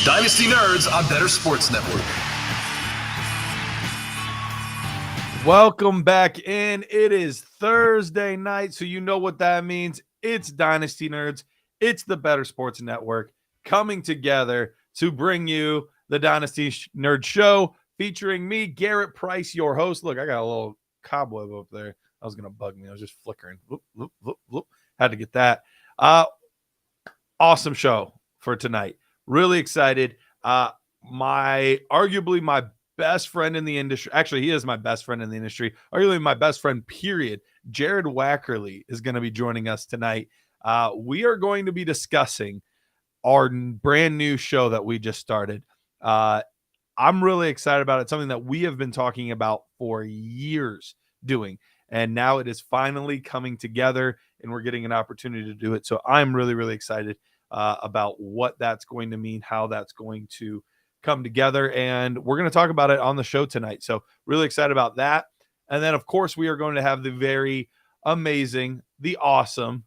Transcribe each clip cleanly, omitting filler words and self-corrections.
Dynasty Nerds on Better Sports Network. Welcome back in. It is Thursday night, so you know what that means. It's Dynasty Nerds. It's the Better Sports Network coming together to bring you the Dynasty Nerd Show featuring me, Garret Price, your host. Look, I got a little cobweb up there. That was going to bug me. I was just flickering. Whoop, whoop, whoop, whoop. Had to get that. Awesome show for tonight. Really excited. Arguably my best friend in the industry. Actually, he is my best friend in the industry. Arguably my best friend, period. Jared Wackerly is going to be joining us tonight. We are going to be discussing our brand new show that we just started. I'm really excited about it. Something that we have been talking about for years doing. And now it is finally coming together and we're getting an opportunity to do it. So I'm really, really excited about what that's going to mean, how that's going to come together. And we're going to talk about it on the show tonight. So really excited about that. And then, of course, we are going to have the very amazing, the awesome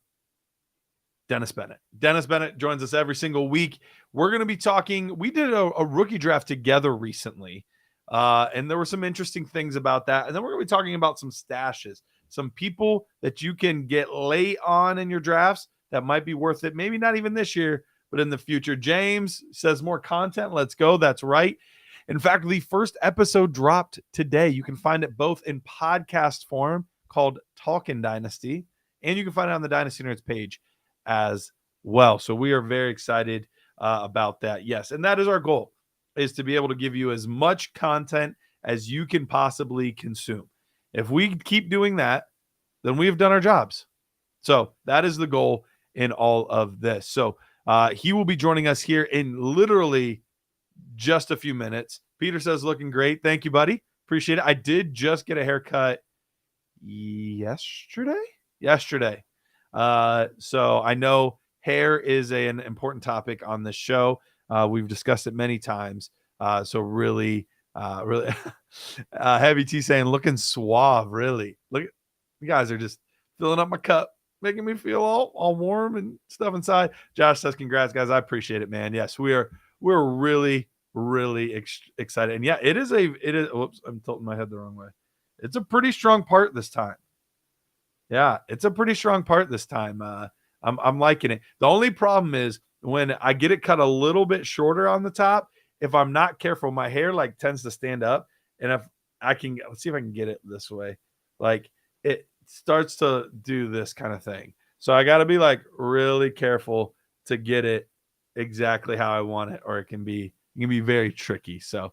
Dennis Bennett. Dennis Bennett joins us every single week. We're going to be talking. We did a rookie draft together recently. And there were some interesting things about that. And then we're going to be talking about some stashes, some people that you can get late on in your drafts that might be worth it. Maybe not even this year, but in the future. James says more content. Let's go. That's right. In fact, the first episode dropped today. You can find it both in podcast form called Talkin' Dynasty, and you can find it on the Dynasty Nerds page as well. So we are very excited about that. Yes. And that is our goal, is to be able to give you as much content as you can possibly consume. If we keep doing that, then we have done our jobs. So that is the goal in all of this. So he will be joining us here in literally just a few minutes. Peter says, looking great. Thank you, buddy. Appreciate it. I did just get a haircut yesterday. So I know hair is an important topic on this show. We've discussed it many times. So really, Heavy T saying looking suave. Really, look, you guys are just filling up my cup, making me feel all warm and stuff inside. Josh says, congrats, guys. I appreciate it, man. Yes, we're really, really excited. And yeah, it is. Whoops, I'm tilting my head the wrong way. It's a pretty strong part this time. Yeah, it's a pretty strong part this time. I'm liking it. The only problem is when I get it cut a little bit shorter on the top, if I'm not careful, my hair like tends to stand up. And if I can, let's see if I can get it this way. Like it starts to do this kind of thing. So I got to be like really careful to get it exactly how I want it, or it can be very tricky. So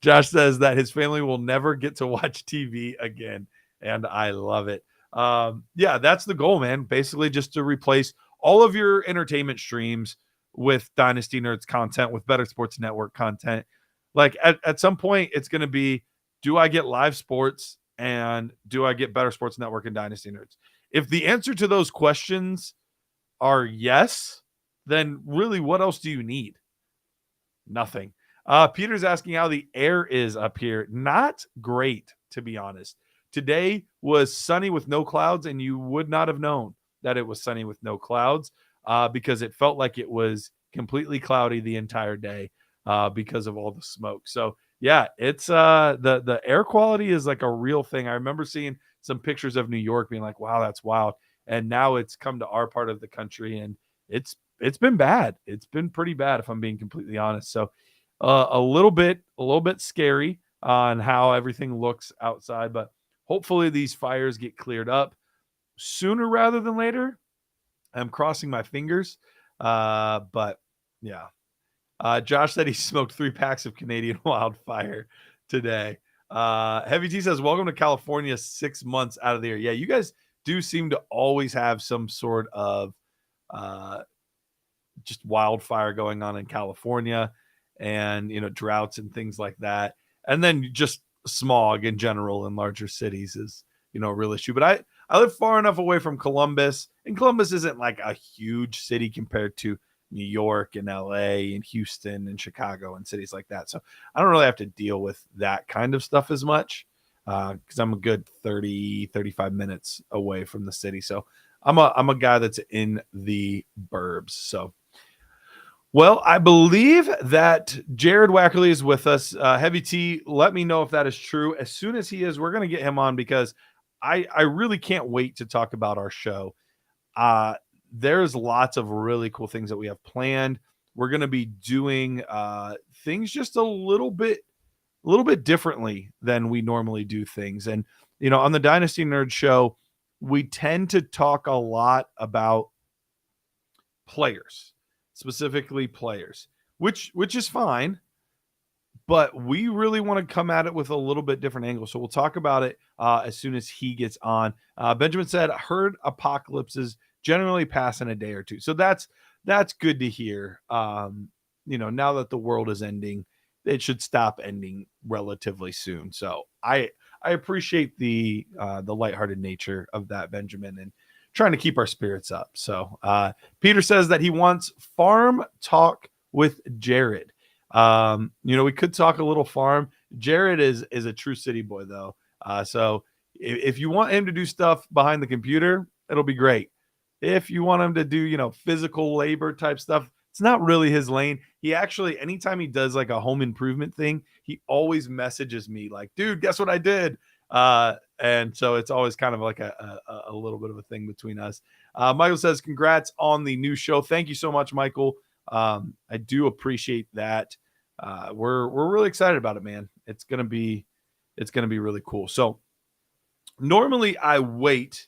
Josh says that his family will never get to watch TV again. And I love it. Yeah, that's the goal, man. Basically just to replace all of your entertainment streams with Dynasty Nerds content, with Better Sports Network content. Like at some point it's going to be, do I get live sports and do I get Better Sports Network and Dynasty Nerds? If the answer to those questions are yes, then really what else do you need? Nothing. Peter's asking how the air is up here. Not great, to be honest. Today was sunny with no clouds, and you would not have known that it was sunny with no clouds because it felt like it was completely cloudy the entire day because of all the smoke. So yeah, it's the air quality is like a real thing. I remember seeing some pictures of New York being like, wow, that's wild. And now it's come to our part of the country and it's been bad. It's been pretty bad if I'm being completely honest. So a little bit scary on how everything looks outside, but hopefully these fires get cleared up sooner rather than later. I'm crossing my fingers. But yeah. Josh said he smoked 3 packs of Canadian Wildfire today. Heavy T says, welcome to California 6 months out of the year. Yeah, you guys do seem to always have some sort of just wildfire going on in California and, droughts and things like that. And then just smog in general in larger cities is, a real issue. But I live far enough away from Columbus, and Columbus isn't like a huge city compared to New York and LA and Houston and Chicago and cities like that. So I don't really have to deal with that kind of stuff as much because I'm a good 35 minutes away from the city. So I'm a guy that's in the burbs. So Well, I believe that Jared Wackerly is with us. Heavy T, let me know if that is true. As soon as he is, we're going to get him on because I really can't wait to talk about our show. There's lots of really cool things that we have planned. We're going to be doing things just a little bit differently than we normally do things. And, on the Dynasty Nerd Show, we tend to talk a lot about players, specifically players, which is fine, but we really want to come at it with a little bit different angle. So we'll talk about it as soon as he gets on. Benjamin said, "Heard apocalypses generally pass in a day or two." So that's good to hear. Now that the world is ending, it should stop ending relatively soon. So I appreciate the lighthearted nature of that, Benjamin, and trying to keep our spirits up. So Peter says that he wants farm talk with Jared. We could talk a little farm. Jared is a true city boy though. So if you want him to do stuff behind the computer, it'll be great. If you want him to do, physical labor type stuff, it's not really his lane. He actually, anytime he does like a home improvement thing, he always messages me like, "Dude, guess what I did?" And so it's always kind of like a little bit of a thing between us. Michael says, "Congrats on the new show." Thank you so much, Michael. I do appreciate that. We're really excited about it, man. It's gonna be really cool. So normally I wait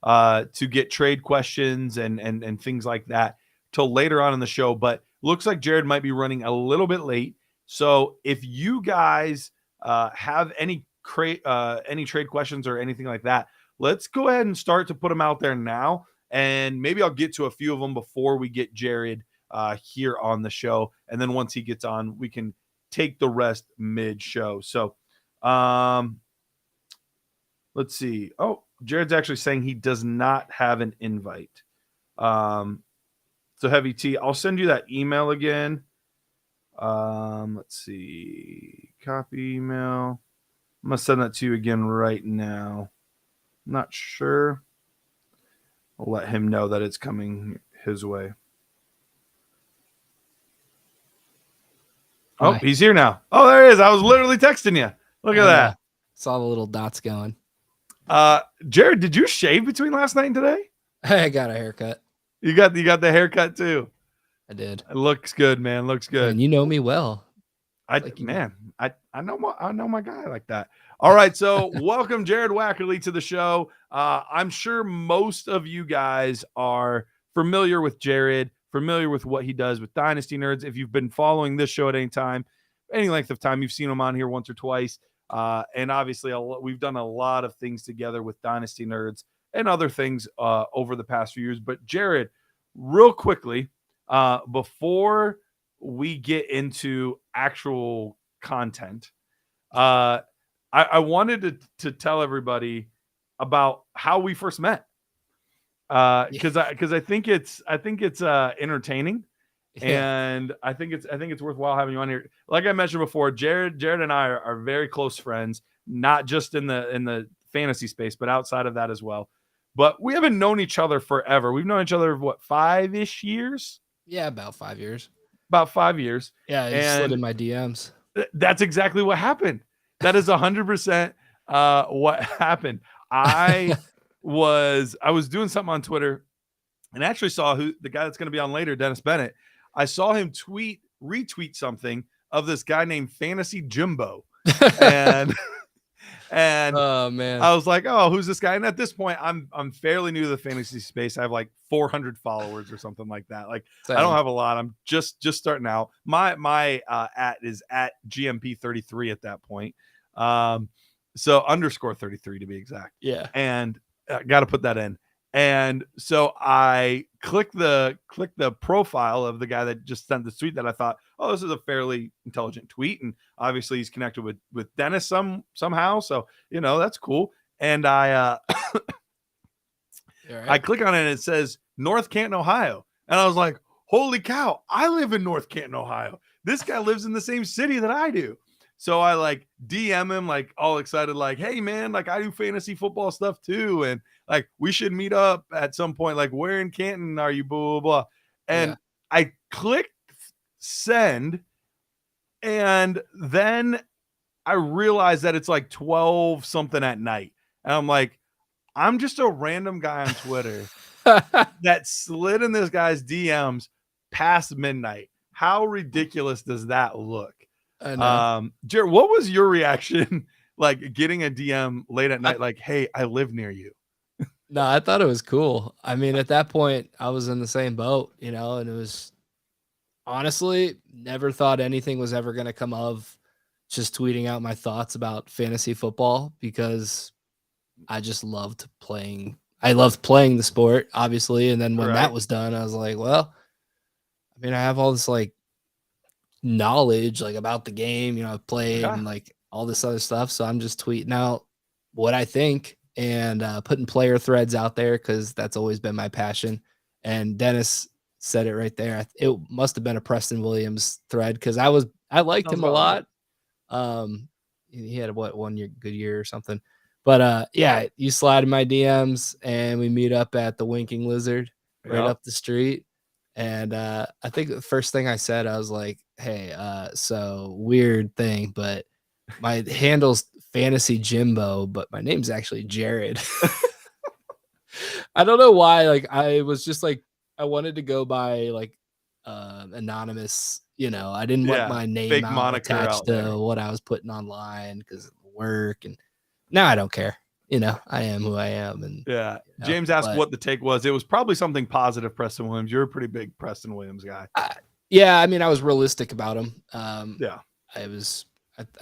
to get trade questions and things like that till later on in the show, but looks like Jared might be running a little bit late. So if you guys have any trade questions or anything like that, let's go ahead and start to put them out there now. And maybe I'll get to a few of them before we get Jared here on the show. And then once he gets on, we can take the rest mid show. So let's see. Oh, Jared's actually saying he does not have an invite. So Heavy T, I'll send you that email again. Let's see. Copy email. I'm going to send that to you again right now. Not sure. I'll let him know that it's coming his way. Oh, he's here now. Oh, there he is. I was literally texting you. Look at that. Saw the little dots going. Jared, did you shave between last night and today? I got a haircut. You got the haircut too. I did. It looks good, man. Looks good. And you know me well. I know my guy like that. All right, so welcome Jared Wackerly to the show. I'm sure most of you guys are familiar with Jared, familiar with what he does with Dynasty Nerds. If you've been following this show at any time, any length of time, you've seen him on here once or twice. And obviously, we've done a lot of things together with Dynasty Nerds and other things over the past few years. But Jared, real quickly, before we get into actual content, I wanted to tell everybody about how we first met. Because I think it's entertaining, and I think it's worthwhile having you on here. Like I mentioned before, Jared and I are very close friends, not just in the fantasy space, but outside of that as well. But we haven't known each other forever. We've known each other, what, 5-ish years? Yeah, about 5 years. About 5 years. Yeah, he slid in my DMs. That's exactly what happened. That is 100% what happened. I was doing something on Twitter and actually saw the guy that's going to be on later, Dennis Bennett. I saw him retweet something of this guy named Fantasy Jimbo. And oh man, I was like, "Oh, who's this guy?" And at this point, I'm fairly new to the fantasy space. I have like 400 followers or something like that. Like, same. I don't have a lot. I'm just starting out. My at is at GMP33 at that point. So _33 to be exact. Yeah. And got to put that in. And so I clicked the profile of the guy that just sent the tweet that I thought, oh, this is a fairly intelligent tweet. And obviously he's connected with Dennis somehow. So, that's cool. And I I click on it and it says North Canton, Ohio. And I was like, holy cow, I live in North Canton, Ohio. This guy lives in the same city that I do. So I like DM him, like all excited, like, hey man, like I do fantasy football stuff too. And like, we should meet up at some point. Like, where in Canton are you? Blah, blah, blah. And I clicked send. And then I realized that it's like 12 something at night. And I'm like, I'm just a random guy on Twitter that slid in this guy's DMs past midnight. How ridiculous does that look? I know. Jared, what was your reaction like getting a DM late at night? Like, hey, I live near you. No, I thought it was cool. I mean, at that point, I was in the same boat, and it was honestly never thought anything was ever going to come of just tweeting out my thoughts about fantasy football because I just loved playing. I loved playing the sport, obviously. And then when that was done, I was like, well, I mean, I have all this like knowledge like about the game, I've played and like all this other stuff. So I'm just tweeting out what I think and putting player threads out there because that's always been my passion. And Dennis said it right there. It must have been a Preston Williams thread because I liked him a lot. He had good year or something. But yeah, you slide in my DMs and we meet up at the Winking Lizard right up the street. And I think the first thing I said, I was like, hey, so weird thing, but my handle's Fantasy Jimbo, but my name's actually Jared. I don't know why. Like, I was just like, I wanted to go by like anonymous, I didn't want my name attached to what I was putting online because of work. And now I don't care. I am who I am. And James asked what the take was. It was probably something positive, Preston Williams. You're a pretty big Preston Williams guy. I mean, I was realistic about him. I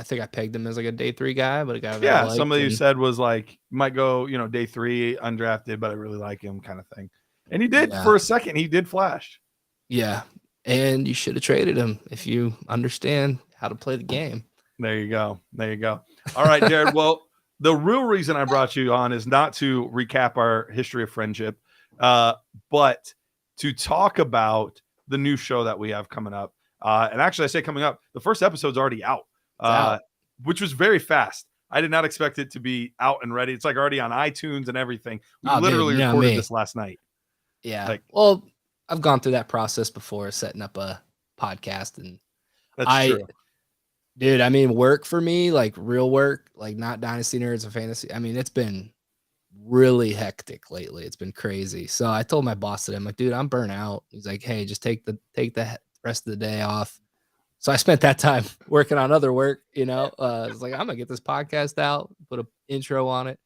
think I pegged him as like a day 3 guy, but a guy that I liked. Somebody you said was like, might go, day 3 undrafted, but I really like him kind of thing. And he did for a second. He did flash. Yeah. And you should have traded him if you understand how to play the game. There you go. All right, Jared. Well, the real reason I brought you on is not to recap our history of friendship, but to talk about the new show that we have coming up. And actually, I say coming up, the first episode's already out, which was very fast. I did not expect it to be out and ready. It's like already on iTunes and everything. We literally recorded this last night. Yeah. Well, I've gone through that process before, setting up a podcast, and that's true. Dude, I mean, work for me, like real work, like not Dynasty Nerds and Fantasy. I mean, it's been really hectic lately. It's been crazy. So I told my boss today, I'm like, dude, I'm burnt out. He's like, hey, just take the rest of the day off. So I spent that time working on other work, It's like, I'm gonna get this podcast out, put an intro on it.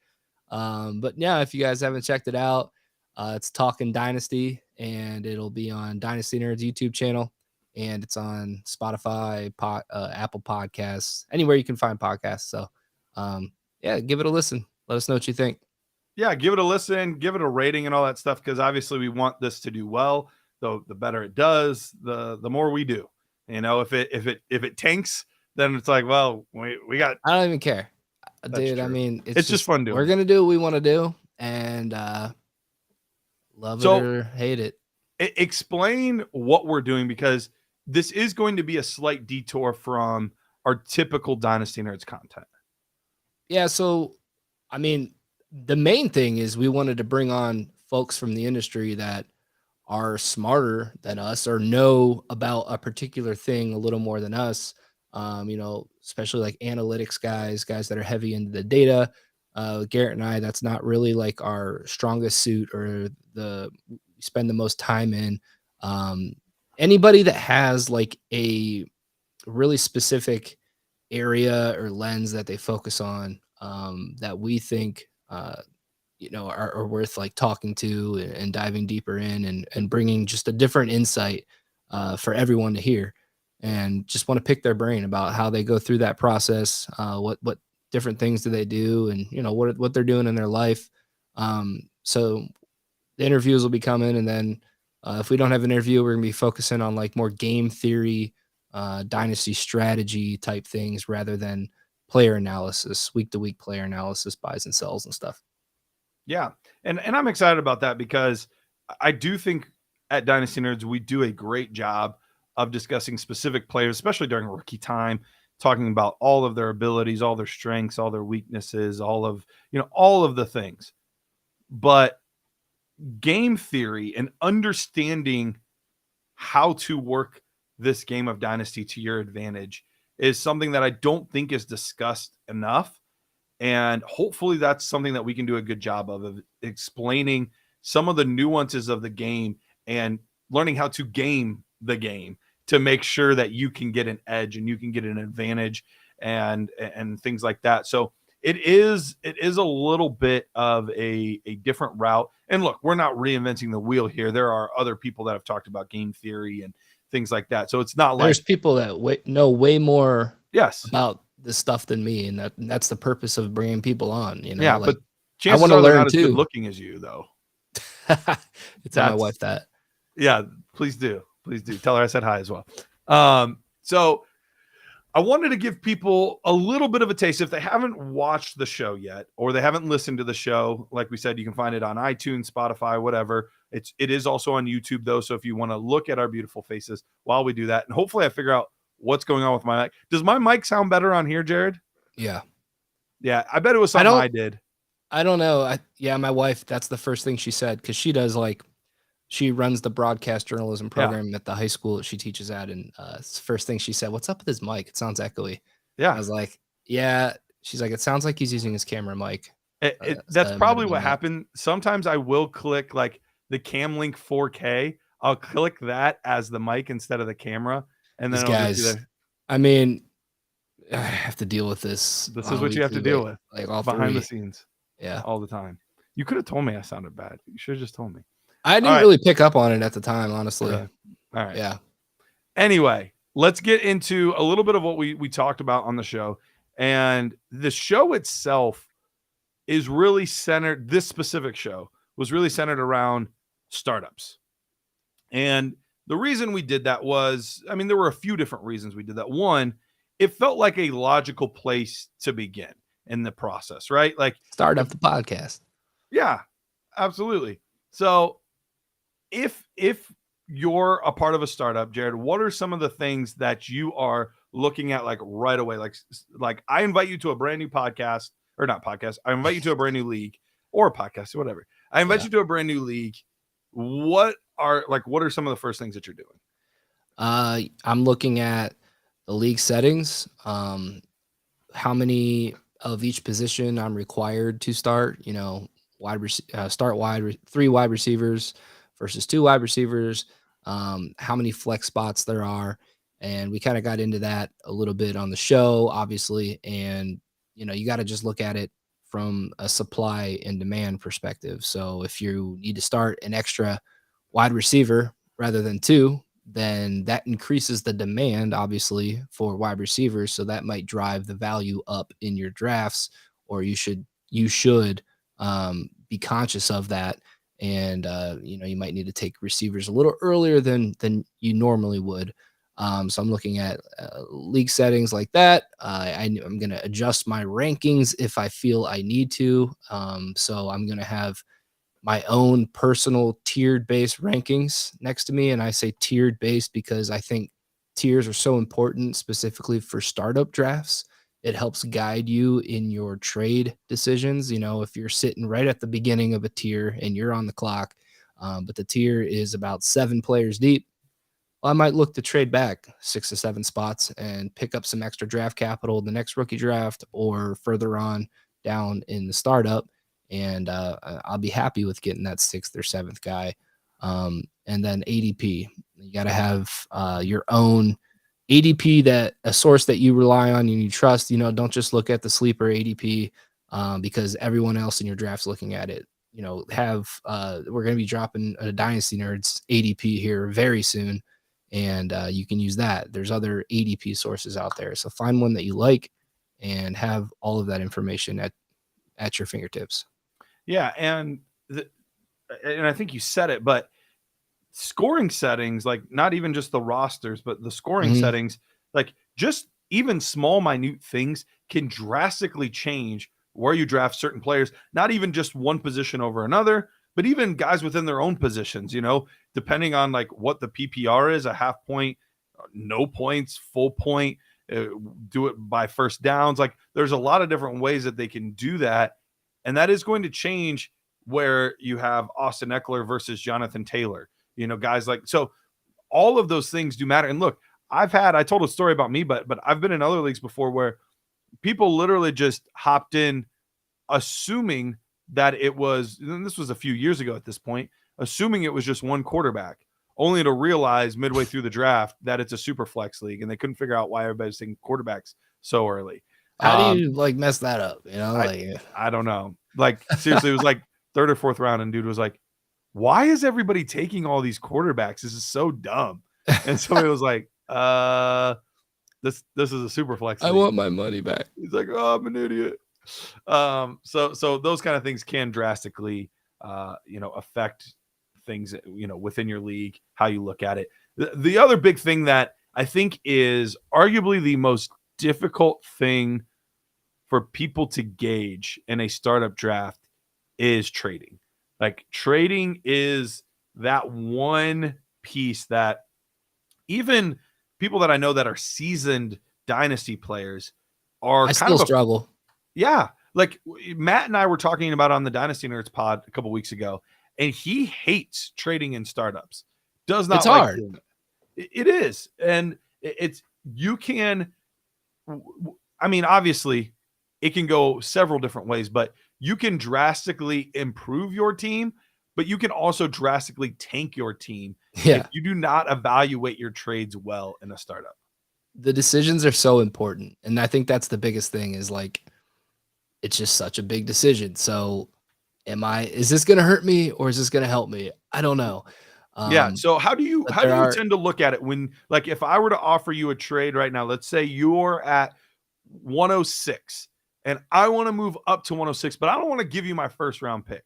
But yeah, if you guys haven't checked it out, it's Talking Dynasty, and it'll be on Dynasty Nerds YouTube channel. And it's on Spotify, Apple Podcasts, anywhere you can find podcasts. So, give it a listen. Let us know what you think. Yeah, give it a listen, give it a rating and all that stuff, because obviously we want this to do well. So the better it does, the more we do. If it tanks, then it's like, well, we got. I don't even care, dude. True. I mean, it's just fun doing. We're gonna do what we want to do, and love it or hate it. Explain what we're doing, because this is going to be a slight detour from our typical Dynasty Nerds content. Yeah, so, I mean, the main thing is we wanted to bring on folks from the industry that are smarter than us or know about a particular thing a little more than us, especially like analytics guys that are heavy into the data. Garrett and I, that's not really like our strongest suit or we spend the most time in. Anybody that has like a really specific area or lens that they focus on, that we think, are worth like talking to and diving deeper in and bringing just a different insight for everyone to hear, and just want to pick their brain about how they go through that process. What different things do they do, and what they're doing in their life. So the interviews will be coming, and then if we don't have an interview, we're gonna be focusing on like more game theory, dynasty strategy type things rather than player analysis, week to week player analysis, buys and sells and stuff. Yeah. And I'm excited about that, because I do think at Dynasty Nerds, we do a great job of discussing specific players, especially during rookie time, talking about all of their abilities, all their strengths, all their weaknesses, all of the things. But game theory and understanding how to work this game of Dynasty to your advantage is something that I don't think is discussed enough. And hopefully that's something that we can do a good job of explaining some of the nuances of the game and learning how to game the game to make sure that you can get an edge and you can get an advantage and things like that. So it is a little bit of a different route. And look, we're not reinventing the wheel here. There are other people that have talked about game theory and things like that. So it's not There's like people that know way more yes about this stuff than me, and that's the purpose of bringing people on. Yeah, like, but chances wanna are they're learn not as good too. looking as you, though. Tell my That's- wife that. Yeah, please do. Tell her I said hi as well. So I wanted to give people a little bit of a taste. If they haven't watched the show yet, or they haven't listened to the show, like we said, you can find it on iTunes, Spotify, whatever. It is also on YouTube though. So if you want to look at our beautiful faces while we do that, and hopefully I figure out what's going on with my mic. Does my mic sound better on here, Jared? Yeah. Yeah, I bet it was something I did. I don't know. My wife, that's the first thing she said, because she does she runs the broadcast journalism program at the high school that she teaches at. And first thing she said, "What's up with his mic? It sounds echoey." Yeah. I was like, yeah. She's like, "It sounds like he's using his camera mic." That's probably what happened. Sometimes I will click like the Cam Link 4K. I'll click that as the mic instead of the camera. And then guys, I mean, I have to deal with this. This is what you have to deal with, like all behind the three. scenes. Yeah, all the time. You could have told me I sounded bad. You should have just told me. I didn't really pick up on it at the time, honestly. Really? All right. Yeah. Anyway, let's get into a little bit of what we talked about on the show. And the show itself is really centered. This specific show was really centered around startups. And the reason we did that was, I mean, there were a few different reasons we did that. One, it felt like a logical place to begin in the process, right? Like start up the podcast. Yeah, absolutely. So if you're a part of a startup, Jared, what are some of the things that you are looking at like right away? Like I invite you to a brand new podcast, or not podcast. I invite you to a brand new league or a podcast or whatever. I invite you to a brand new league. What are some of the first things that you're doing? I'm looking at the league settings, how many of each position I'm required to start, three wide receivers versus two wide receivers, how many flex spots there are. And we kind of got into that a little bit on the show, obviously. And, you got to just look at it from a supply and demand perspective. So if you need to start an extra wide receiver rather than two, then that increases the demand, obviously, for wide receivers. So that might drive the value up in your drafts, or you should be conscious of that. And, you might need to take receivers a little earlier than you normally would. So I'm looking at league settings like that. I'm going to adjust my rankings if I feel I need to. So I'm going to have my own personal tiered based rankings next to me. And I say tiered based because I think tiers are so important, specifically for startup drafts. It helps guide you in your trade decisions. If you're sitting right at the beginning of a tier and you're on the clock, but the tier is about 7 players deep, well, I might look to trade back 6 to 7 spots and pick up some extra draft capital in the next rookie draft or further on down in the startup. And I'll be happy with getting that 6th or 7th guy. And then ADP, you got to have your own ADP, a source that you rely on and you trust. Don't just look at the sleeper ADP because everyone else in your draft's looking at it. We're going to be dropping a Dynasty Nerds ADP here very soon, and you can use that. There's other ADP sources out there, so find one that you like and have all of that information at your fingertips. Yeah, and I think you said it, but scoring settings, like not even just the rosters, but the scoring settings, like just even small, minute things can drastically change where you draft certain players, not even just one position over another, but even guys within their own positions, depending on like what the PPR is, a half point, no points, full point, do it by first downs. Like there's a lot of different ways that they can do that. And that is going to change where you have Austin Eckler versus Jonathan Taylor, guys like, so all of those things do matter. And look, I told a story about me, but I've been in other leagues before where people literally just hopped in assuming that it was, and this was a few years ago at this point, assuming it was just one quarterback, only to realize midway through the draft that it's a super flex league, and they couldn't figure out why everybody's taking quarterbacks so early. How do you like mess that up? I don't know. Like seriously, it was like third or fourth round, and dude was like, "Why is everybody taking all these quarterbacks? This is so dumb." And somebody was like, this is a super flex league. I want my money back." He's like, "Oh, I'm an idiot." So those kind of things can drastically, affect things, within your league, how you look at it. The other big thing that I think is arguably the most difficult thing for people to gauge in a startup draft is trading. Like trading is that one piece that even people that I know that are seasoned dynasty players are I still struggle. Yeah. Like Matt and I were talking about on the Dynasty Nerds pod a couple weeks ago, and he hates trading in startups. Does not It's like hard. doing it. It is. And you can, I mean, obviously it can go several different ways, but you can drastically improve your team, but you can also drastically tank your team if you do not evaluate your trades well in a startup. The decisions are so important. And I think that's the biggest thing is like, it's just such a big decision. So is this going to hurt me or is this going to help me? I don't know. So how do you tend to look at it when, like, if I were to offer you a trade right now, let's say you're at 106 and I want to move up to 106, but I don't want to give you my first round pick.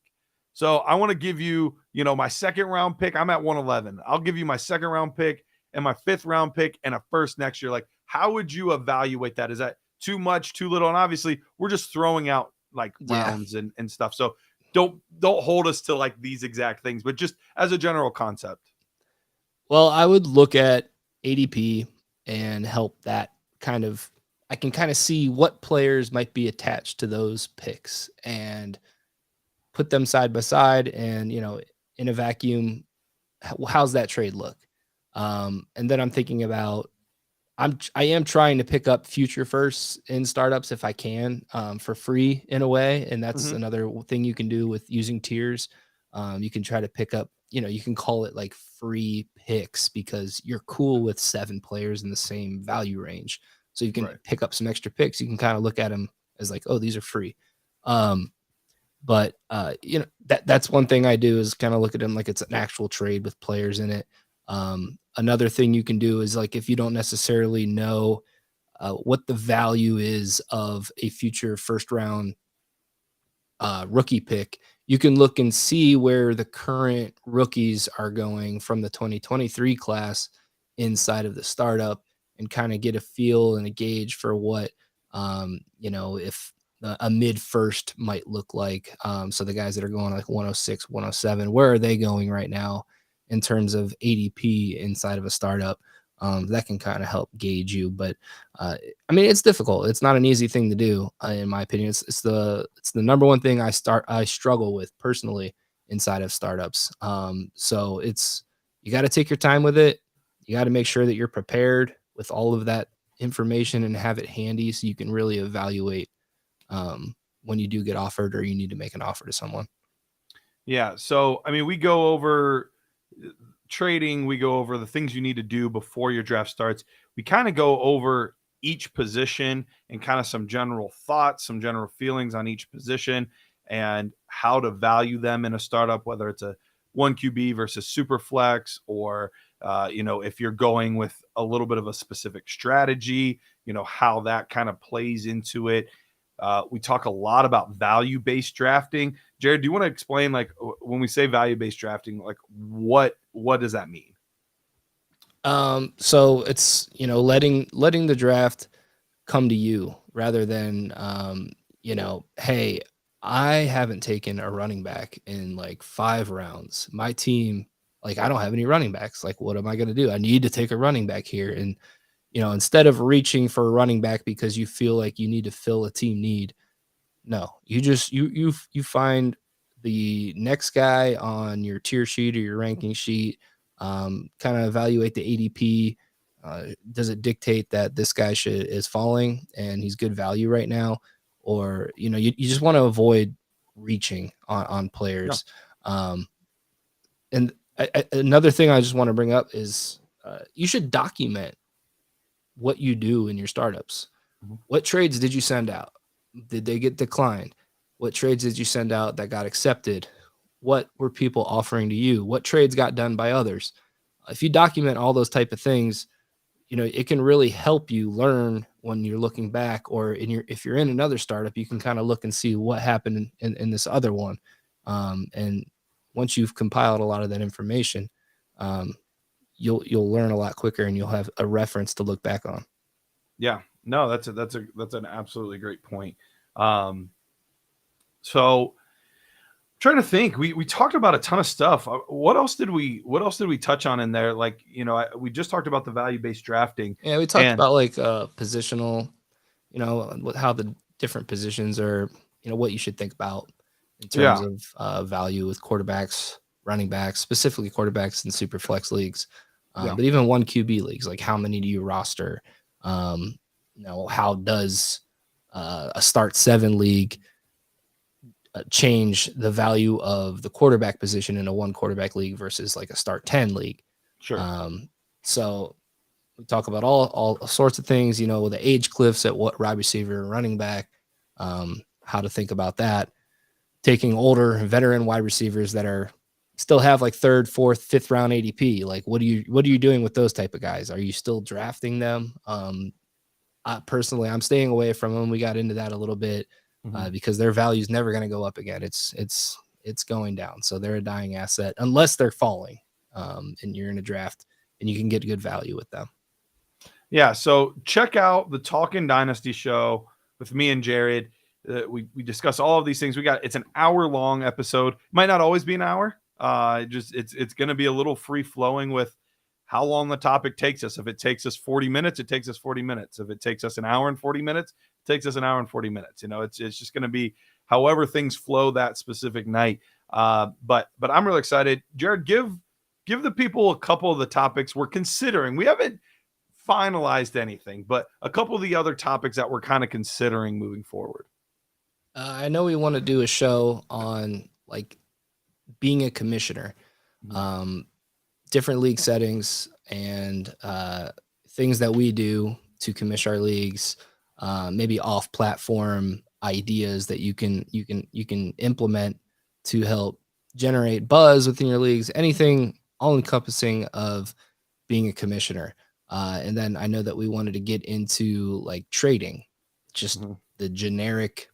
So I want to give you, my second round pick. I'm at 111. I'll give you my second round pick and my fifth round pick and a first next year. Like, how would you evaluate that? Is that too much, too little? And obviously we're just throwing out like rounds and stuff. So don't hold us to like these exact things, but just as a general concept. Well, I would look at ADP and help that I can kind of see what players might be attached to those picks and put them side by side and, in a vacuum, how's that trade look? And then I'm thinking about, I am trying to pick up future firsts in startups if I can, for free in a way. And that's another thing you can do with using tiers. You can try to pick up, you can call it like free picks because you're cool with 7 players in the same value range. So you can pick up some extra picks. You can kind of look at them as like, oh, these are free. But that's one thing I do is kind of look at them like it's an actual trade with players in it. Another thing you can do is like, if you don't necessarily know what the value is of a future first round rookie pick, you can look and see where the current rookies are going from the 2023 class inside of the startup and kind of get a feel and a gauge for what, if a mid first might look like. So the guys that are going like 106, 107, where are they going right now in terms of ADP inside of a startup? That can kind of help gauge you. But it's difficult. It's not an easy thing to do, in my opinion. It's the number one thing I struggle with personally inside of startups. So you got to take your time with it. You got to make sure that you're prepared with all of that information and have it handy so you can really evaluate when you do get offered or you need to make an offer to someone. Yeah. So, we go over trading, we go over the things you need to do before your draft starts. We kind of go over each position and kind of some general thoughts, some general feelings on each position and how to value them in a startup, whether it's a 1 QB versus super flex or, if you're going with a little bit of a specific strategy, how that kind of plays into it. We talk a lot about value-based drafting. Jared, do you want to explain, like, when we say value-based drafting, like what does that mean? So it's, letting the draft come to you rather than, hey, I haven't taken a running back in like 5 rounds. My team, like, I don't have any running backs. Like, what am I going to do? I need to take a running back here. And, instead of reaching for a running back because you feel like you need to fill a team need, no, you just, you find the next guy on your tier sheet or your ranking sheet kind of evaluate the ADP. Does it dictate that this guy is falling and he's good value right now? Or, you just want to avoid reaching on players. Yeah. And another thing I just want to bring up is you should document what you do in your startups. Mm-hmm. What trades did you send out? Did they get declined? What trades did you send out that got accepted? What were people offering to you? What trades got done by others? If you document all those type of things, it can really help you learn when you're looking back, or if you're in another startup, you can kind of look and see what happened in this other one. And once you've compiled a lot of that information, you'll learn a lot quicker, and you'll have a reference to look back on. Yeah, no, that's an absolutely great point. So trying to think, we talked about a ton of stuff. What else did we touch on in there? Like, we just talked about the value-based drafting. Yeah, we talked about like positional, how the different positions are, what you should think about in terms of value with quarterbacks, running backs, specifically quarterbacks in super flex leagues. But even 1 QB leagues, like how many do you roster? How does a start 7 league change the value of the quarterback position in a 1 quarterback league versus like a start 10 league? Sure. So we talk about all sorts of things, the age cliffs at what wide receiver and running back, how to think about that. Taking older veteran wide receivers that still have like 3rd, 4th, 5th round ADP. Like, what are you doing with those type of guys? Are you still, them? Personally, I'm staying away from them. We got into that a little bit because their value is never going to go up again. It's going down. So they're a dying asset unless they're falling, and you're in a draft and you can get good value with them. Yeah. So check out the Talkin' Dynasty show with me and Jared. We discuss all of these things. It's an hour-long episode. It might not always be an hour. It's going to be a little free flowing with how long the topic takes us. If it takes us 40 minutes, it takes us 40 minutes. If it takes us an hour and 40 minutes, it takes us an hour and 40 minutes. It's just going to be however things flow that specific night. But I'm really excited. Jared, give the people a couple of the topics we're considering. We haven't finalized anything, but a couple of the other topics that we're kind of considering moving forward. I know we want to do a show on like being a commissioner, different league settings, and things that we do to commission our leagues, maybe off-platform ideas that you can implement to help generate buzz within your leagues, anything all-encompassing of being a commissioner. And then I know that we wanted to get into like trading, just the generic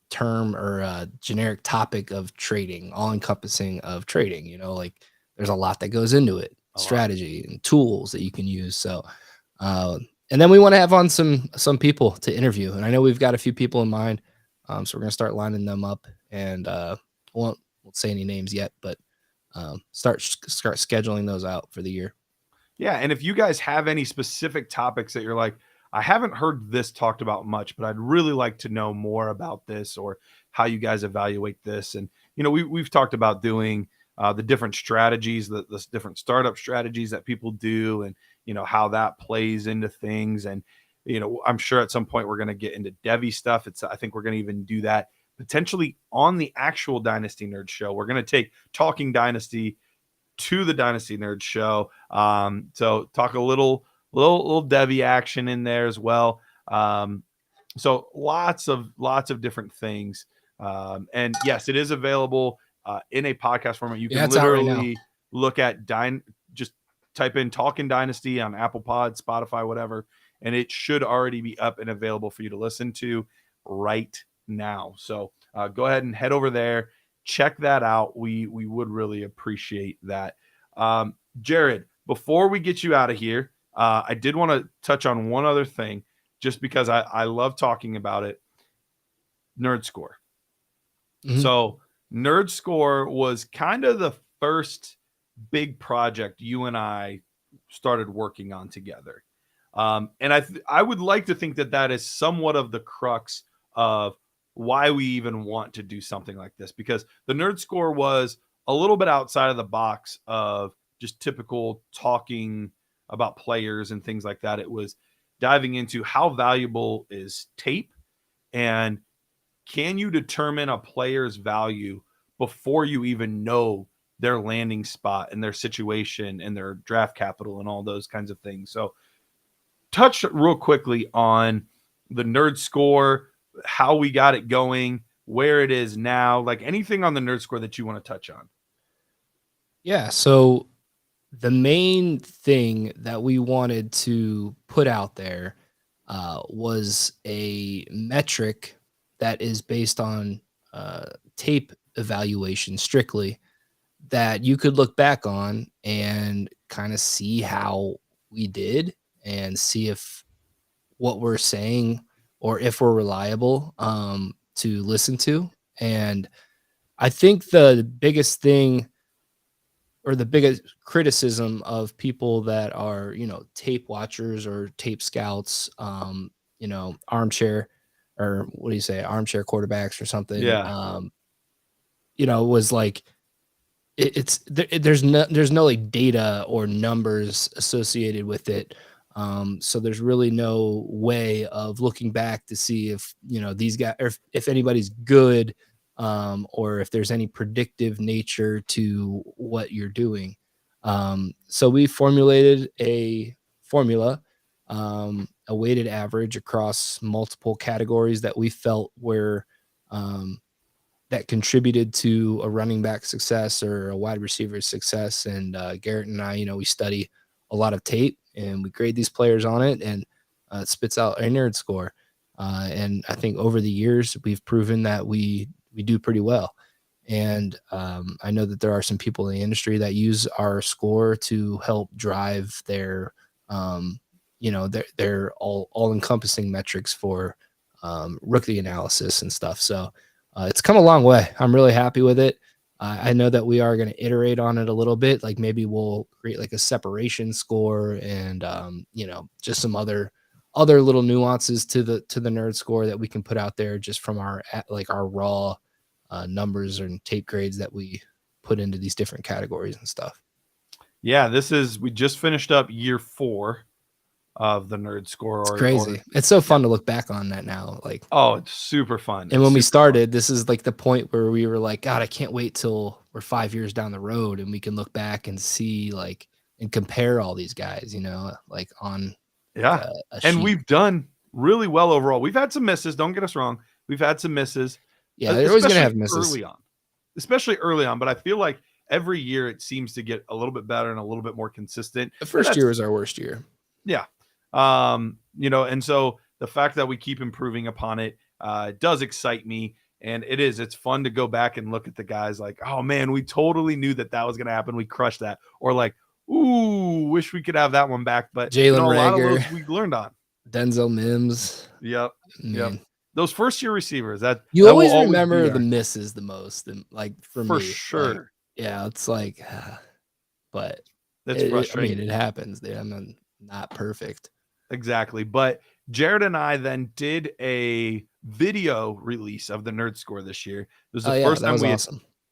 term or generic topic of trading, all encompassing of trading. Like there's a lot that goes into it, strategy and tools that you can use. So and then we want to have on some people to interview, and I know we've got a few people in mind, so we're gonna start lining them up, and won't say any names yet, but start scheduling those out for the year. Yeah, and if you guys have any specific topics that you're like, I haven't heard this talked about much, but I'd really like to know more about this, or how you guys evaluate this. And, we've talked about doing the different strategies, the different startup strategies that people do, and, how that plays into things. And, I'm sure at some point we're going to get into Devy stuff. I think we're going to even do that potentially on the actual Dynasty Nerd show. We're going to take Talking Dynasty to the Dynasty Nerd show. So talk a little Devy action in there as well. So lots of different things. And yes, it is available in a podcast format. You can literally look at just type in Talkin' Dynasty on Apple Pod, Spotify, whatever, and it should already be up and available for you to listen to right now. So go ahead and head over there. Check that out. We would really appreciate that. Jared, before we get you out of here, I did want to touch on one other thing, just because I love talking about it. Nerd Score. So Nerd Score was kind of the first big project you and I started working on together. And I would like to think that is somewhat of the crux of why we even want to do something like this, because the Nerd Score was a little bit outside of the box of just typical talking about players and things like that. It was diving into how valuable is tape, and can you determine a player's value before you even know their landing spot and their situation and their draft capital and all those kinds of things. So touch real quickly on the nerd score, how we got it going, where it is now, like anything on the nerd score that you want to touch on. Yeah. So the main thing that we wanted to put out there was a metric that is based on tape evaluation strictly, that you could look back on and kind of see how we did and see if what we're saying or if we're reliable to listen to. And I think the biggest thing, or the biggest criticism of people that are, tape watchers or tape scouts, armchair, or what do you say, armchair quarterbacks or something. Yeah. Was like, there's no like data or numbers associated with it. So there's really no way of looking back to see if, these guys, or if anybody's good, or if there's any predictive nature to what you're doing. So we formulated a formula, a weighted average across multiple categories that we felt were, that contributed to a running back success or a wide receiver success. And Garrett and I, we study a lot of tape and we grade these players on it, and it spits out a nerd score. And I think over the years, we've proven that we do pretty well. And I know that there are some people in the industry that use our score to help drive their, their all encompassing metrics for rookie analysis and stuff. So it's come a long way. I'm really happy with it. I know that we are going to iterate on it a little bit. Like maybe we'll create like a separation score and, just some other little nuances to the nerd score that we can put out there just from our raw numbers and tape grades that we put into these different categories and stuff. Yeah, we just finished up year 4 of the nerd score. It's crazy. It's so fun to look back on that now. Like, oh, it's super fun. And when we started, this is like the point where we were like, God, I can't wait till we're 5 years down the road and we can look back and see and compare all these guys, like on. Yeah. And we've done really well overall. We've had some misses. Don't get us wrong. We've had some misses. Yeah, they're always going to have misses especially early on. But I feel like every year it seems to get a little bit better and a little bit more consistent. The first year was our worst year. Yeah. And so the fact that we keep improving upon it does excite me. And it's fun to go back and look at the guys like, oh man, we totally knew that was going to happen. We crushed that. Or like, ooh, wish we could have that one back. But Jalen a lot of Reagor, those we learned on. Denzel Mims. Yep. Yep. Those first year receivers that always remember the misses the most. And like for me, sure. Yeah. It's like, but that's frustrating. It happens. I'm not perfect. Exactly. But Jared and I then did a video release of the nerd score this year. It was the first time we had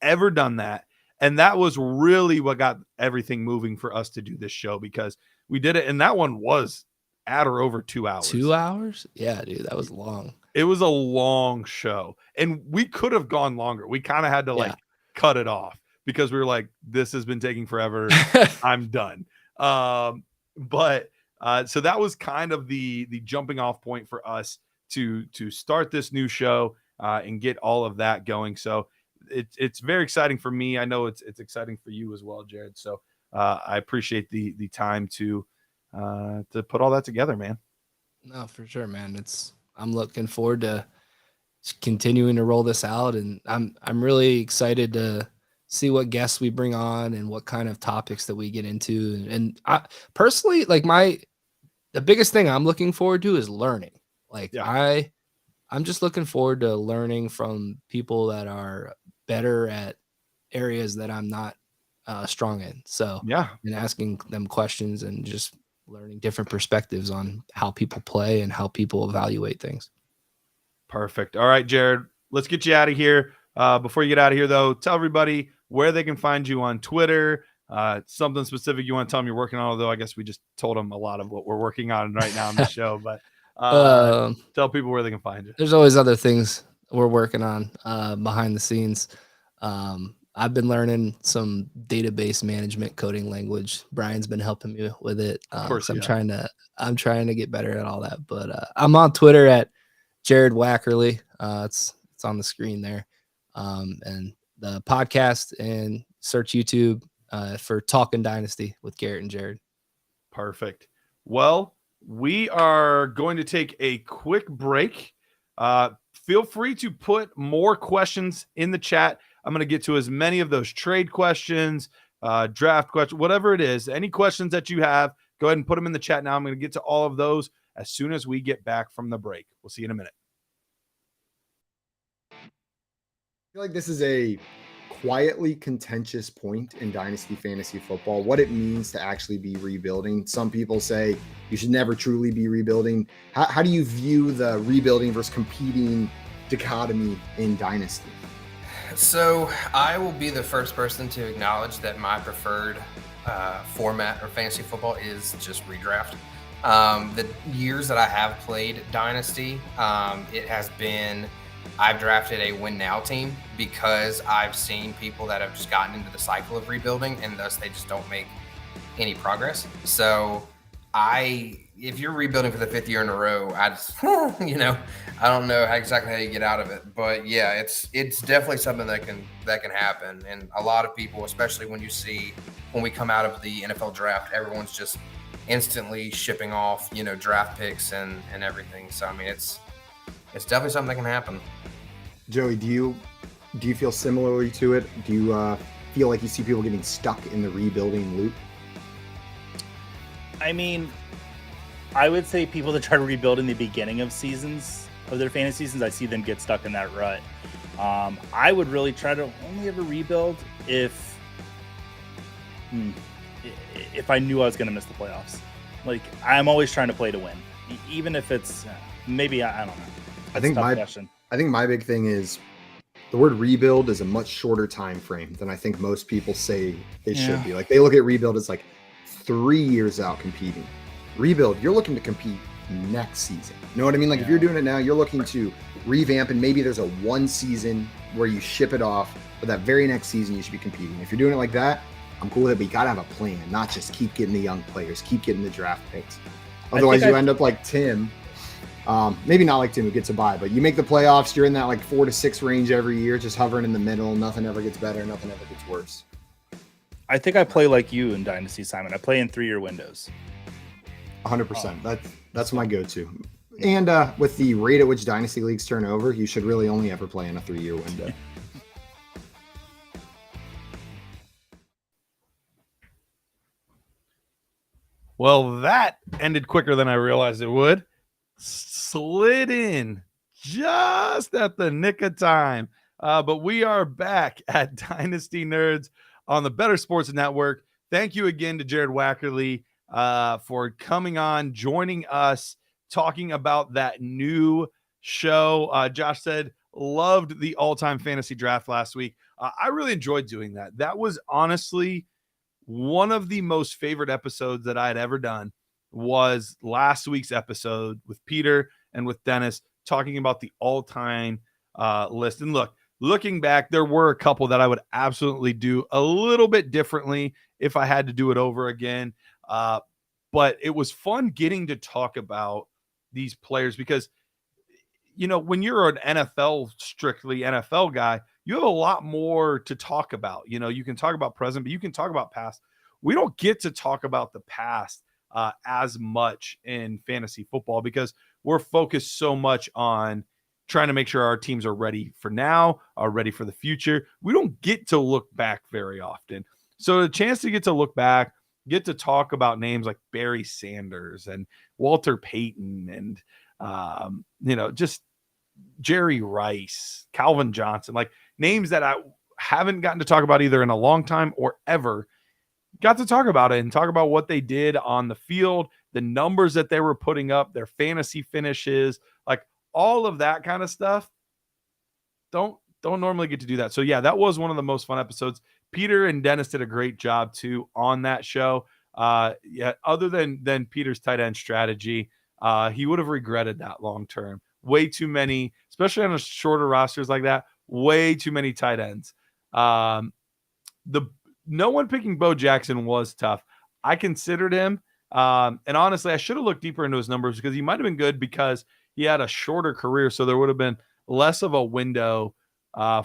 ever done that. And that was really what got everything moving for us to do this show, because we did it. And that one was at or over 2 hours. 2 hours? Yeah, dude, that was long. It was a long show. And we could have gone longer. We kind of had to cut it off because we were like, this has been taking forever. I'm done. But so that was kind of the jumping off point for us to start this new show and get all of that going. So it's very exciting for me. I know it's exciting for you as well, Jared. So I appreciate the time to put all that together, man. No, for sure, man. I'm looking forward to continuing to roll this out, and I'm really excited to see what guests we bring on and what kind of topics that we get into. And I personally, like, the biggest thing I'm looking forward to is learning. Like, yeah. I'm just looking forward to learning from people that are better at areas that I'm not strong in. So yeah, and asking them questions and just learning different perspectives on how people play and how people evaluate things. Perfect. All right, Jared, let's get you out of here. Before you get out of here, though, tell everybody where they can find you on Twitter, Something specific you want to tell them you're working on, although I guess we just told them a lot of what we're working on right now on the show, but tell people where they can find you. There's always other things we're working on behind the scenes. I've been learning some database management coding language. Brian's been helping me with it. Of course, I'm trying to get better at all that. But I'm on Twitter at Jared Wackerly. It's on the screen there. And the podcast, and search YouTube for Talking Dynasty with Garrett and Jared. Perfect. Well, we are going to take a quick break. Feel free to put more questions in the chat. I'm going to get to as many of those trade questions, draft questions, whatever it is. Any questions that you have, go ahead and put them in the chat now. I'm going to get to all of those as soon as we get back from the break. We'll see you in a minute. I feel like this is a quietly contentious point in Dynasty Fantasy Football, what it means to actually be rebuilding. Some people say you should never truly be rebuilding. How do you view the rebuilding versus competing dichotomy in Dynasty? So I will be the first person to acknowledge that my preferred format of fantasy football is just redraft. The years that I have played Dynasty, it has been, I've drafted a win now team because I've seen people that have just gotten into the cycle of rebuilding and thus they just don't make any progress. So if you're rebuilding for the 5th year in a row, I just, I don't know exactly how you get out of it, but yeah, it's definitely something that can happen. And a lot of people, especially when we come out of the NFL draft, everyone's just instantly shipping off, draft picks and everything. So, I mean, it's definitely something that can happen. Joey, do you feel similarly to it? Do you feel like you see people getting stuck in the rebuilding loop? I mean, I would say people that try to rebuild in the beginning of seasons, of their fantasy seasons, I see them get stuck in that rut. I would really try to only ever rebuild if I knew I was going to miss the playoffs. Like, I'm always trying to play to win, even if it's maybe I don't know. I think my big thing is the word rebuild is a much shorter time frame than I think most people say it should be. Like, they look at rebuild as like 3 years out competing. Rebuild, you're looking to compete next season. You know what I mean? Like, if you're doing it now, you're looking to revamp, and maybe there's a one season where you ship it off, but that very next season you should be competing. If you're doing it like that, I'm cool with it, but you gotta have a plan, not just keep getting the young players, keep getting the draft picks. Otherwise, you end up like Tim. Maybe not like Tim who gets a bye, but you make the playoffs, you're in that like 4 to 6 range every year, just hovering in the middle. Nothing ever gets better, nothing ever gets worse. I think I play like you in Dynasty, Simon. I play in 3-year windows. 100%. That's my go-to. And with the rate at which Dynasty leagues turn over, you should really only ever play in a 3-year window. Well, that ended quicker than I realized it would. Slid in just at the nick of time. But we are back at Dynasty Nerds on the Better Sports Network. Thank you again to Jared Wackerly for coming on, joining us, talking about that new show. Josh said, loved the all-time fantasy draft last week. I really enjoyed doing that. That was honestly one of the most favorite episodes that I had ever done. Was last week's episode with Peter and with Dennis talking about the all-time list. And looking back, there were a couple that I would absolutely do a little bit differently if I had to do it over again. But it was fun getting to talk about these players because, when you're an strictly NFL guy, you have a lot more to talk about. You can talk about present, but you can talk about past. We don't get to talk about the past as much in fantasy football because we're focused so much on trying to make sure our teams are ready for now, are ready for the future. We don't get to look back very often. So the chance to get to look back, get to talk about names like Barry Sanders and Walter Payton and, just Jerry Rice, Calvin Johnson, like names that I haven't gotten to talk about either in a long time or ever. Got to talk about it and talk about what they did on the field, the numbers that they were putting up, their fantasy finishes, like all of that kind of stuff. Don't normally get to do that. So yeah, that was one of the most fun episodes. Peter and Dennis did a great job too on that show. Yeah, other than Peter's tight end strategy, he would have regretted that long term. Way too many, especially on a shorter rosters like that. Way too many tight ends. No one picking Bo Jackson was tough. I considered him, and honestly, I should have looked deeper into his numbers because he might have been good because he had a shorter career, so there would have been less of a window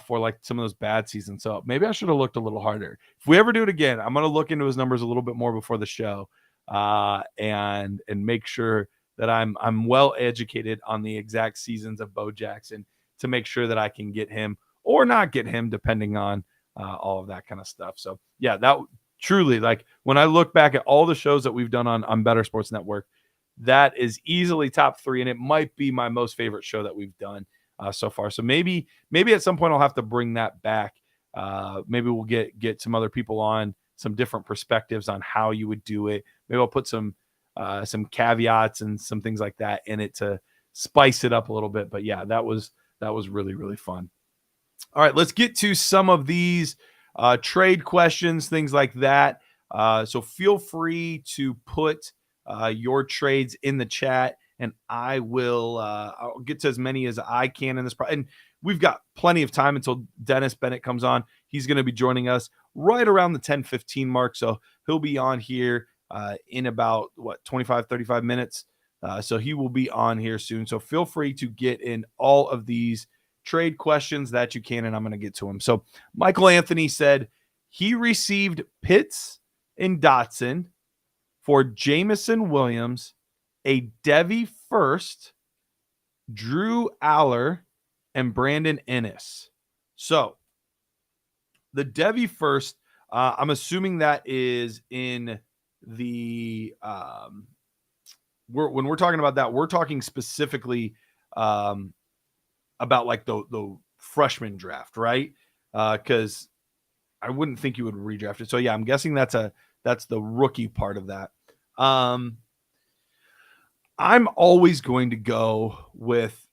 for like some of those bad seasons. So maybe I should have looked a little harder. If we ever do it again, I'm going to look into his numbers a little bit more before the show, and make sure that I'm well educated on the exact seasons of Bo Jackson to make sure that I can get him or not get him, depending on all of that kind of stuff. So yeah, that truly, like when I look back at all the shows that we've done on Better Sports Network, that is easily top 3, and it might be my most favorite show that we've done so far. So maybe at some point I'll have to bring that back. Maybe we'll get some other people on, some different perspectives on how you would do it. Maybe I'll put some caveats and some things like that in it to spice it up a little bit. But yeah, that was really, really fun. All right, let's get to some of these trade questions, things like that. So feel free to put your trades in the chat, and I will I'll get to as many as I can in this. And we've got plenty of time until Dennis Bennett comes on. He's going to be joining us right around the 10:15 mark. So he'll be on here in about 25, 35 minutes. So he will be on here soon. So feel free to get in all of these trade questions that you can, and I'm going to get to them. So Michael Anthony said he received Pitts and Dotson for Jamison Williams, a Devy first, Drew Aller, and Brandon Ennis. So the Devy first, I'm assuming that is in the when we're talking about that, we're talking specifically about like the freshman draft, right? Because I wouldn't think you would redraft it. So yeah, I'm guessing that's the rookie part of that. I'm always going to go with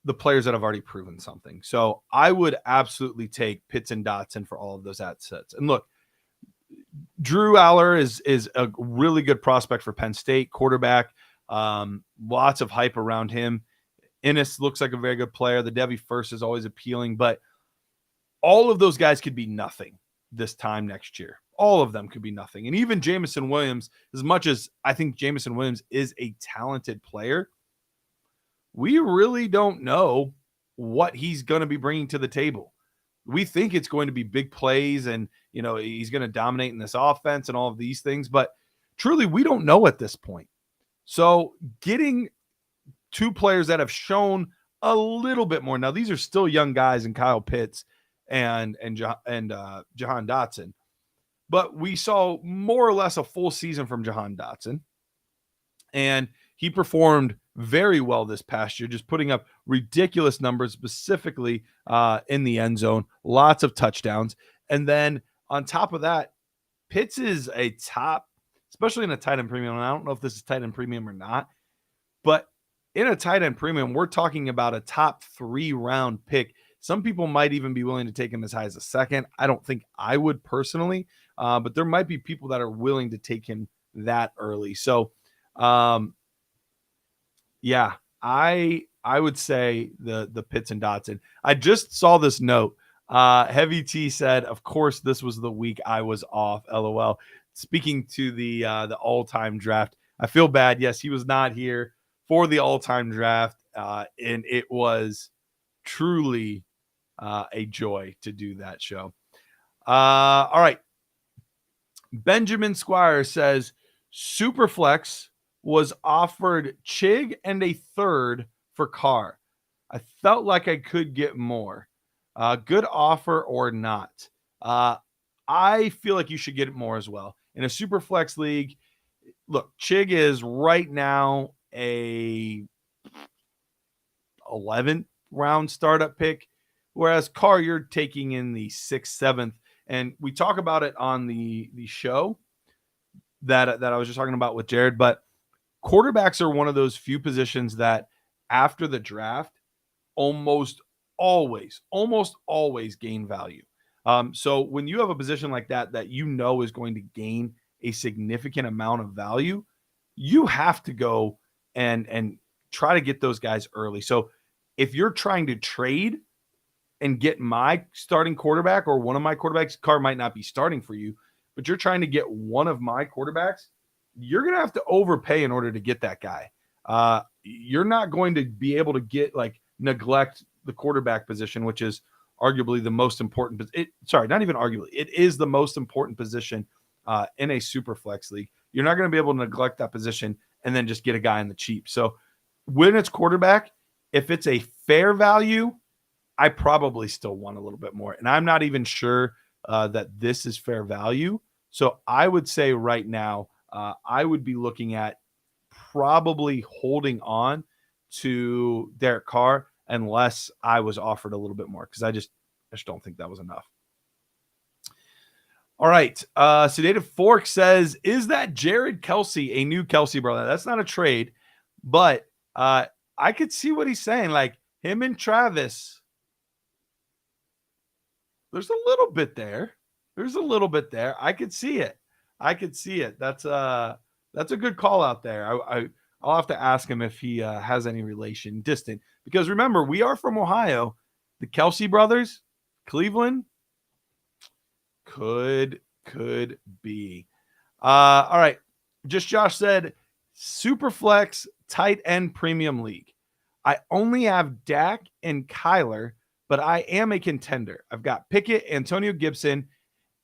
the players that have already proven something. So I would absolutely take Pitts and Dotson for all of those assets. And look, Drew Aller is a really good prospect for Penn State, quarterback. Lots of hype around him. Ennis looks like a very good player. The Devy first is always appealing, but all of those guys could be nothing this time next year. All of them could be nothing. And even Jamison Williams, as much as I think Jamison Williams is a talented player, we really don't know what he's going to be bringing to the table. We think it's going to be big plays and, he's going to dominate in this offense and all of these things, but truly we don't know at this point. So getting two players that have shown a little bit more. Now, these are still young guys in Kyle Pitts and Jahan Dotson, but we saw more or less a full season from Jahan Dotson, and he performed very well this past year, just putting up ridiculous numbers, specifically in the end zone, lots of touchdowns. And then on top of that, Pitts is a top, especially in a tight end premium. And I don't know if this is tight end premium or not, but in a tight end premium, we're talking about a top 3 round pick. Some people might even be willing to take him as high as a second. I don't think I would personally, but there might be people that are willing to take him that early. So, yeah, I would say the Pitts and Dotson. I just saw this note. Heavy T said, of course, this was the week I was off. LOL. Speaking to the all-time draft, I feel bad. Yes, he was not here for the all-time draft, and it was truly a joy to do that show. All right. Benjamin Squire says, Superflex was offered Chig and a third for Carr. I felt like I could get more. Good offer or not? I feel like you should get it more as well. In a Superflex league, look, Chig is right now a 11th round startup pick, whereas Carr, you're taking in the 6th, 7th. And we talk about it on the show that I was just talking about with Jared, but quarterbacks are one of those few positions that after the draft almost always gain value. So when you have a position like that is going to gain a significant amount of value, you have to go and try to get those guys early. So if you're trying to trade and get my starting quarterback or one of my quarterbacks, Carr might not be starting for you, but you're trying to get one of my quarterbacks, you're going to have to overpay in order to get that guy. You're not going to be able to neglect the quarterback position, which is arguably the most important. Not even arguably. It is the most important position in a super flex league. You're not going to be able to neglect that position and then just get a guy in the cheap. So when it's quarterback, if it's a fair value, I probably still want a little bit more. And I'm not even sure that this is fair value. So I would say right now, I would be looking at probably holding on to Derek Carr unless I was offered a little bit more, because I just don't think that was enough. All right. Sedated Fork says, is that Jared Kelsey a new Kelsey brother? That's not a trade, but I could see what he's saying. Like him and Travis, there's a little bit there. I could see it. That's a good call out there. I'll have to ask him if he has any relation distant, because remember, we are from Ohio. The Kelsey brothers, Cleveland, could be. All right. Just Josh said, Superflex tight end premium league. I only have Dak and Kyler, but I am a contender. I've got Pickett, Antonio Gibson,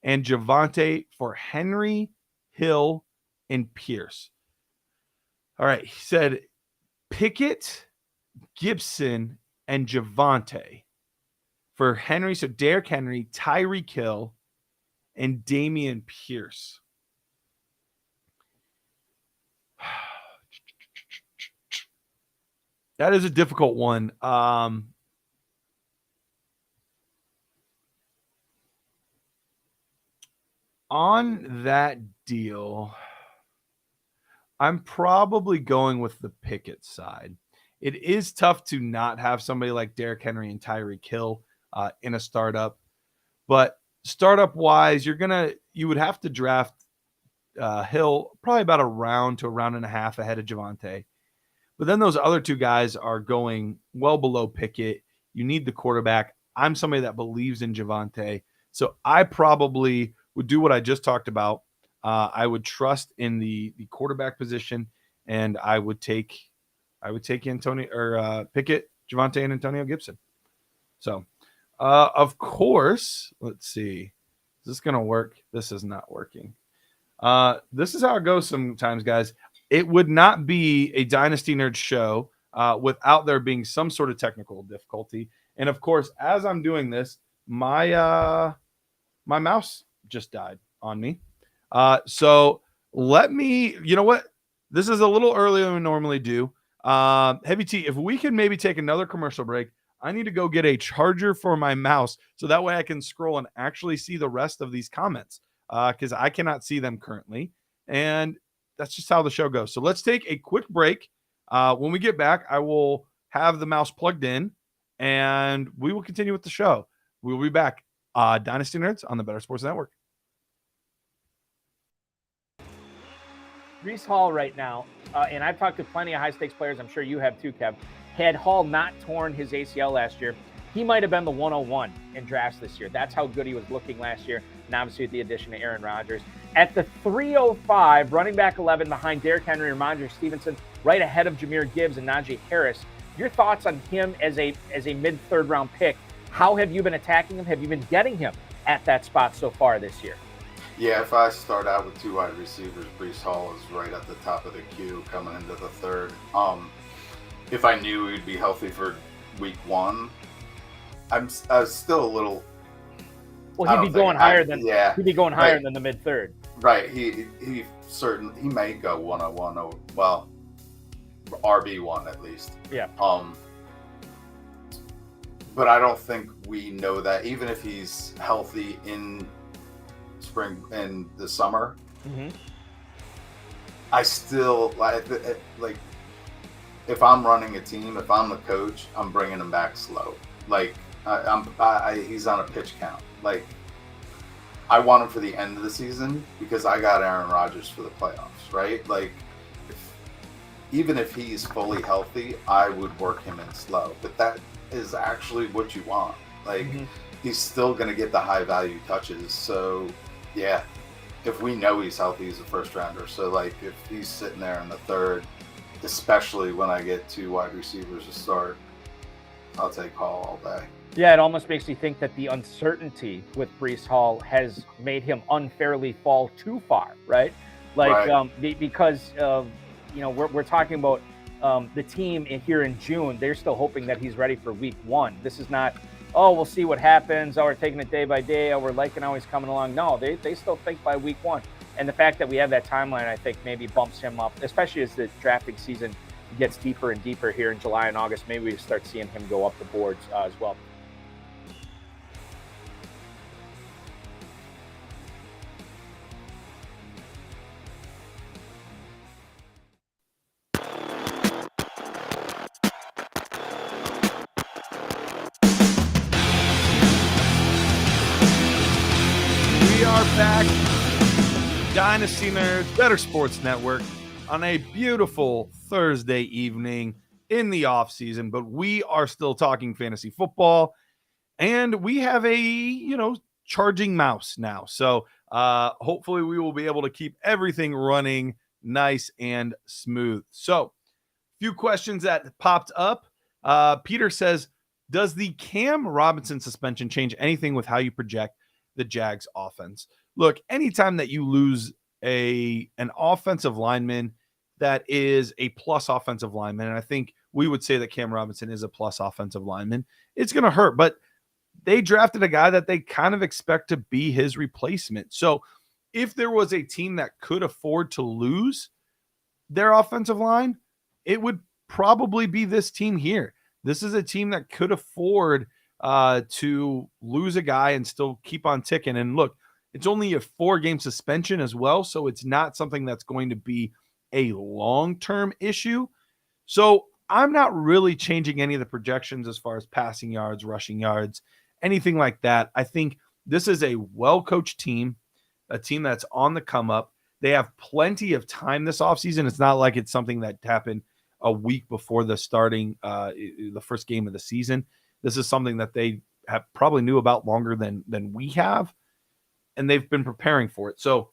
and Javonte for Henry, Hill, and Pierce. All right. He said Pickett, Gibson, and Javonte for Henry. So Derrick Henry, Tyreek Hill, and Damian Pierce. That is a difficult one. On that deal, I'm probably going with the Pickett side. It is tough to not have somebody like Derrick Henry and Tyreek Hill in a startup, but startup wise, you would have to draft Hill probably about a round to a round and a half ahead of Javonte. But then those other two guys are going well below Pickett. You need the quarterback. I'm somebody that believes in Javonte. So I probably would do what I just talked about. I would trust in the quarterback position, and I would take Antonio or Pickett, Javonte, and Antonio Gibson. So, of course, let's see. Is this going to work? This is not working. This is how it goes sometimes, guys. It would not be a Dynasty Nerd show without there being some sort of technical difficulty. And of course, as I'm doing this, my mouse just died on me. So let me, you know what? This is a little earlier than we normally do. Heavy T, if we can maybe take another commercial break, I need to go get a charger for my mouse so that way I can scroll and actually see the rest of these comments because I cannot see them currently. And that's just how the show goes. So let's take a quick break. When we get back, I will have the mouse plugged in and we will continue with the show. We will be back. Dynasty Nerds on the Better Sports Network. Breece Hall right now, and I've talked to plenty of high-stakes players, I'm sure you have too, Kev. Had Hall not torn his ACL last year, he might have been the 101 in drafts this year. That's how good he was looking last year, and obviously with the addition of Aaron Rodgers. At the 305, running back 11 behind Derrick Henry and Ramondre Stevenson, right ahead of Jahmyr Gibbs and Najee Harris. Your thoughts on him as a mid-third round pick? How have you been attacking him? Have you been getting him at that spot so far this year? Yeah, if I start out with two wide receivers, Breece Hall is right at the top of the queue coming into the third. If I knew he'd be healthy for week one, I was still a little. Well, he'd be going higher than the mid third. Right. He may go 101 or well, RB1 at least. Yeah. But I don't think we know that even if he's healthy in spring and the summer. Mm-hmm. I still like if I'm running a team, if I'm the coach, I'm bringing him back slow. Like he's on a pitch count. Like I want him for the end of the season because I got Aaron Rodgers for the playoffs, right? Like, even if he's fully healthy, I would work him in slow. But that is actually what you want. Like, he's still going to get the high value touches. So, yeah, if we know he's healthy, he's a first rounder. So, like, if he's sitting there in the third, especially when I get 2 wide receivers to start, I'll take Hall all day. Yeah, it almost makes me think that the uncertainty with Breece Hall has made him unfairly fall too far, right? Like, Right. Because we're talking about the team here in June. They're still hoping that he's ready for week 1. This is not, oh, we'll see what happens. Oh, we're taking it day by day. Oh, we're liking how he's coming along. No, they still think by week 1. And the fact that we have that timeline, I think, maybe bumps him up, especially as the drafting season gets deeper and deeper here in July and August. Maybe we start seeing him go up the boards as well. We are back. Dynasty Nerds, Better Sports Network, on a beautiful Thursday evening in the off season, but we are still talking fantasy football, and we have a charging mouse now. So hopefully we will be able to keep everything running nice and smooth. So, few questions that popped up. Peter says, does the Cam Robinson suspension change anything with how you project the Jags offense? Look, anytime that you lose an offensive lineman that is a plus offensive lineman, and I think we would say that Cam Robinson is a plus offensive lineman, it's going to hurt. But they drafted a guy that they kind of expect to be his replacement. So if there was a team that could afford to lose their offensive line, it would probably be this team here. This is a team that could afford to lose a guy and still keep on ticking. And look, it's only a 4-game suspension as well, so it's not something that's going to be a long-term issue. So I'm not really changing any of the projections as far as passing yards, rushing yards, anything like that. I think this is a well-coached team, a team that's on the come up. They have plenty of time this offseason. It's not like it's something that happened a week before the first game of the season. This is something that they have probably knew about longer than we have, and they've been preparing for it. So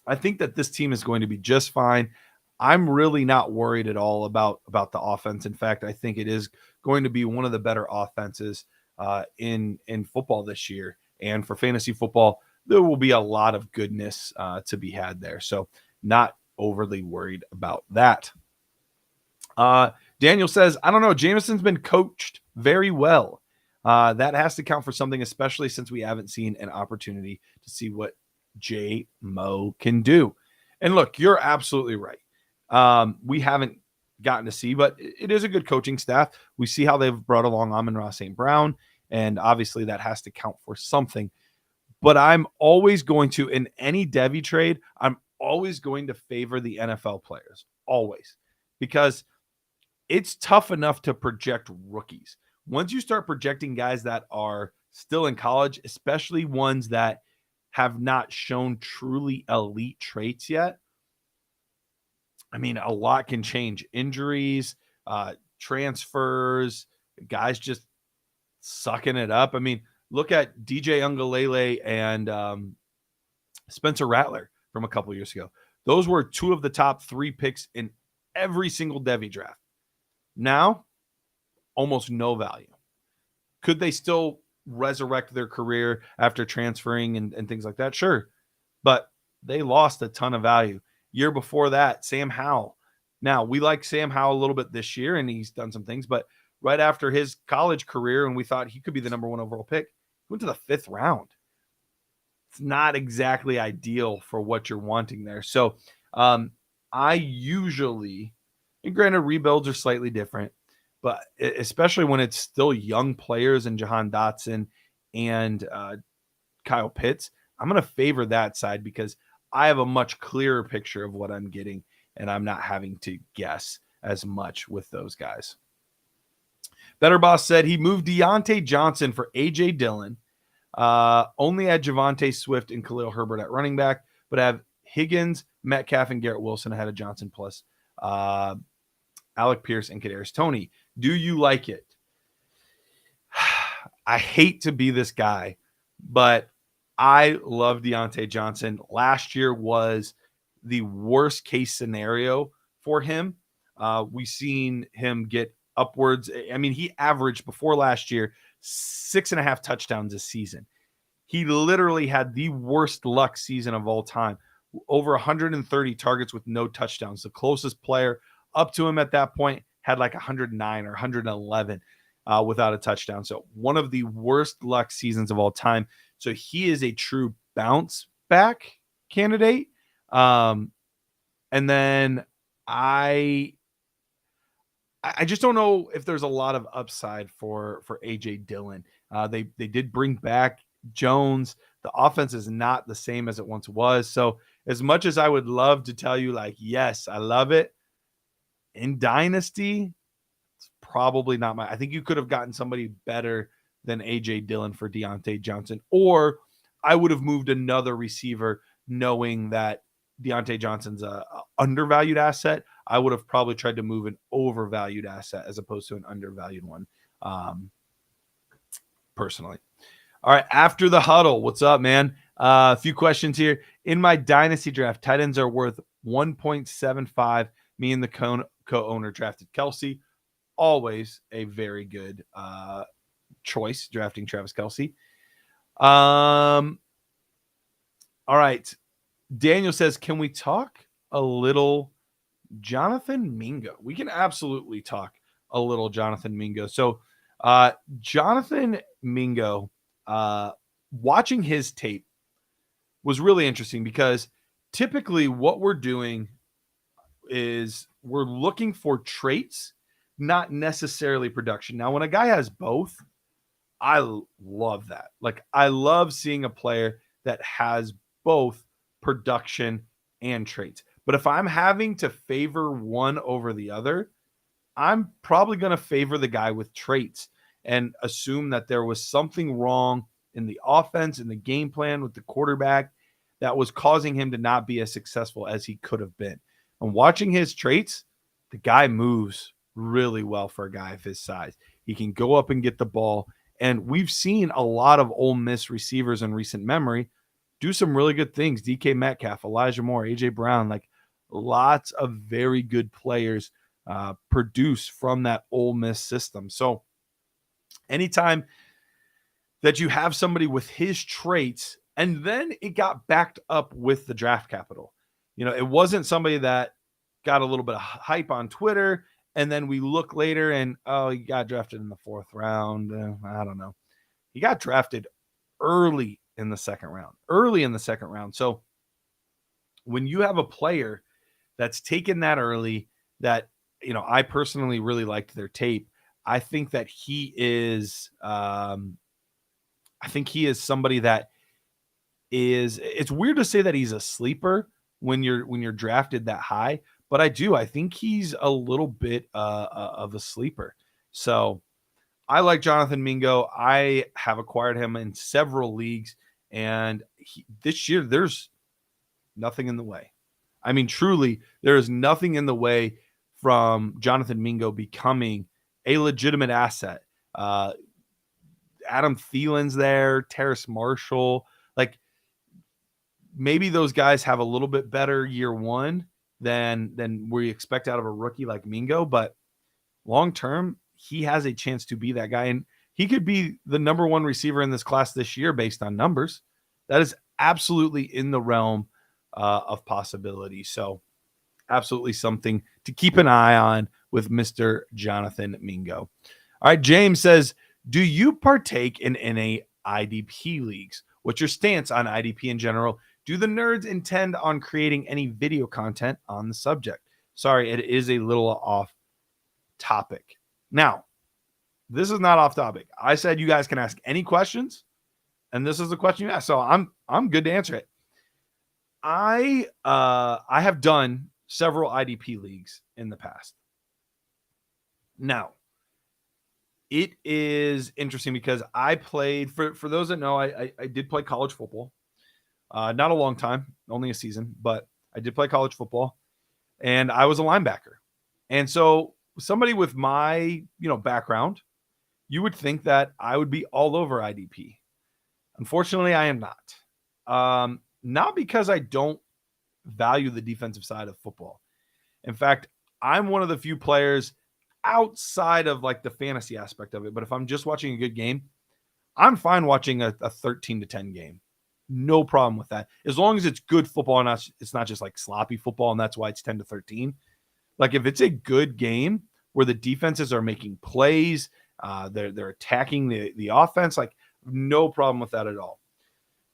I think that this team is going to be just fine. I'm really not worried at all about the offense. In fact, I think it is going to be one of the better offenses in football this year. And for fantasy football, there will be a lot of goodness to be had there. So not overly worried about that. Daniel says, I don't know, Jameson's been coached very well. That has to count for something, especially since we haven't seen an opportunity to see what J-Mo can do. And look, you're absolutely right. We haven't gotten to see, but it is a good coaching staff. We see how they've brought along Amon-Ra St. Brown, and obviously that has to count for something. But I'm always going to, in any Devy trade, I'm always going to favor the NFL players, always, because it's tough enough to project rookies. Once you start projecting guys that are still in college, especially ones that have not shown truly elite traits yet, I mean, a lot can change. Injuries, transfers, guys just sucking it up. I mean, look at DJ Ungalele and Spencer Rattler from a couple of years ago. Those were 2 of the top 3 picks in every single Devy draft. Now, almost no value. Could they still resurrect their career after transferring and things like that? Sure. But they lost a ton of value. Year before that, Sam Howell. Now, we like Sam Howell a little bit this year, and he's done some things, but right after his college career, and we thought he could be the number 1 overall pick, he went to the 5th round. It's not exactly ideal for what you're wanting there. So I usually, and granted, rebuilds are slightly different, but especially when it's still young players and Jahan Dotson and Kyle Pitts, I'm going to favor that side because I have a much clearer picture of what I'm getting, and I'm not having to guess as much with those guys. Better Boss said he moved Deontay Johnson for A.J. Dillon. Only had Javonte Swift and Khalil Herbert at running back, but have Higgins, Metcalf, and Garrett Wilson ahead of Johnson plus Alec Pierce and Kadarius Toney. Do you like it? I hate to be this guy, but I love Deontay Johnson. Last year was the worst case scenario for him. We've seen him get upwards. I mean, he averaged before last year 6.5 touchdowns this season. He literally had the worst luck season of all time. Over 130 targets with no touchdowns. The closest player up to him at that point had like 109 or 111 without a touchdown. So one of the worst luck seasons of all time. So he is a true bounce back candidate. And then I just don't know if there's a lot of upside for AJ Dillon. They did bring back Jones. The offense is not the same as it once was. So as much as I would love to tell you, like, yes, I love it, in Dynasty, it's probably not I think you could have gotten somebody better than AJ Dillon for Deontay Johnson, or I would have moved another receiver knowing that Deontay Johnson's a undervalued asset. I would have probably tried to move an overvalued asset as opposed to an undervalued one, personally. All right, after the huddle, what's up, man? A few questions here. In my Dynasty draft, tight ends are worth 1.75. Me and the co-owner drafted Kelsey. Always a very good choice, drafting Travis Kelsey. All right. Daniel says, can we talk a little Jonathan Mingo? We can absolutely talk a little Jonathan Mingo. So Jonathan Mingo, watching his tape was really interesting because typically what we're doing is we're looking for traits, not necessarily production. Now, when a guy has both, I love that. Like, I love seeing a player that has both production and traits. But if I'm having to favor one over the other, I'm probably going to favor the guy with traits and assume that there was something wrong in the offense, in the game plan with the quarterback that was causing him to not be as successful as he could have been. And watching his traits, the guy moves really well for a guy of his size. He can go up and get the ball. And we've seen a lot of Ole Miss receivers in recent memory do some really good things. DK Metcalf, Elijah Moore, AJ Brown, like lots of very good players produce from that Ole Miss system. So anytime that you have somebody with his traits, and then it got backed up with the draft capital. You know, it wasn't somebody that got a little bit of hype on Twitter, and then we look later and, oh, he got drafted in the 4th round. I don't know. He got drafted early in the second round. So when you have a player that's taken that early, that, you know, I personally really liked their tape. I think that he is, somebody that is, it's weird to say that he's a sleeper when you're drafted that high, but I think he's a little bit of a sleeper. So I like Jonathan Mingo. I have acquired him in several leagues, and this year there's nothing in the way. I mean, truly, there is nothing in the way from Jonathan Mingo becoming a legitimate asset. Adam Thielen's there, Terrace Marshall. Like, maybe those guys have a little bit better year one than we expect out of a rookie like Mingo, but long term, he has a chance to be that guy, and he could be the number one receiver in this class this year based on numbers. That is absolutely in the realm of possibility. So absolutely something to keep an eye on with Mr. Jonathan Mingo. All right, James says, do you partake in NA IDP leagues? What's your stance on IDP in general? Do the nerds intend on creating any video content on the subject? Sorry, it is a little off topic. Now, this is not off topic. I said you guys can ask any questions, and this is the question you asked. So I'm good to answer it. I have done several IDP leagues in the past. Now, it is interesting because I played for those that know, I did play college football. Not a long time, only a season, but I did play college football and I was a linebacker. And so somebody with my, background, you would think that I would be all over IDP. Unfortunately, I am not. Not because I don't value the defensive side of football. In fact, I'm one of the few players outside of like the fantasy aspect of it. But if I'm just watching a good game, I'm fine watching a 13-10 game. No problem with that. As long as it's good football and it's not just like sloppy football, and that's why it's 10-13. Like if it's a good game where the defenses are making plays, they're attacking the offense, like no problem with that at all.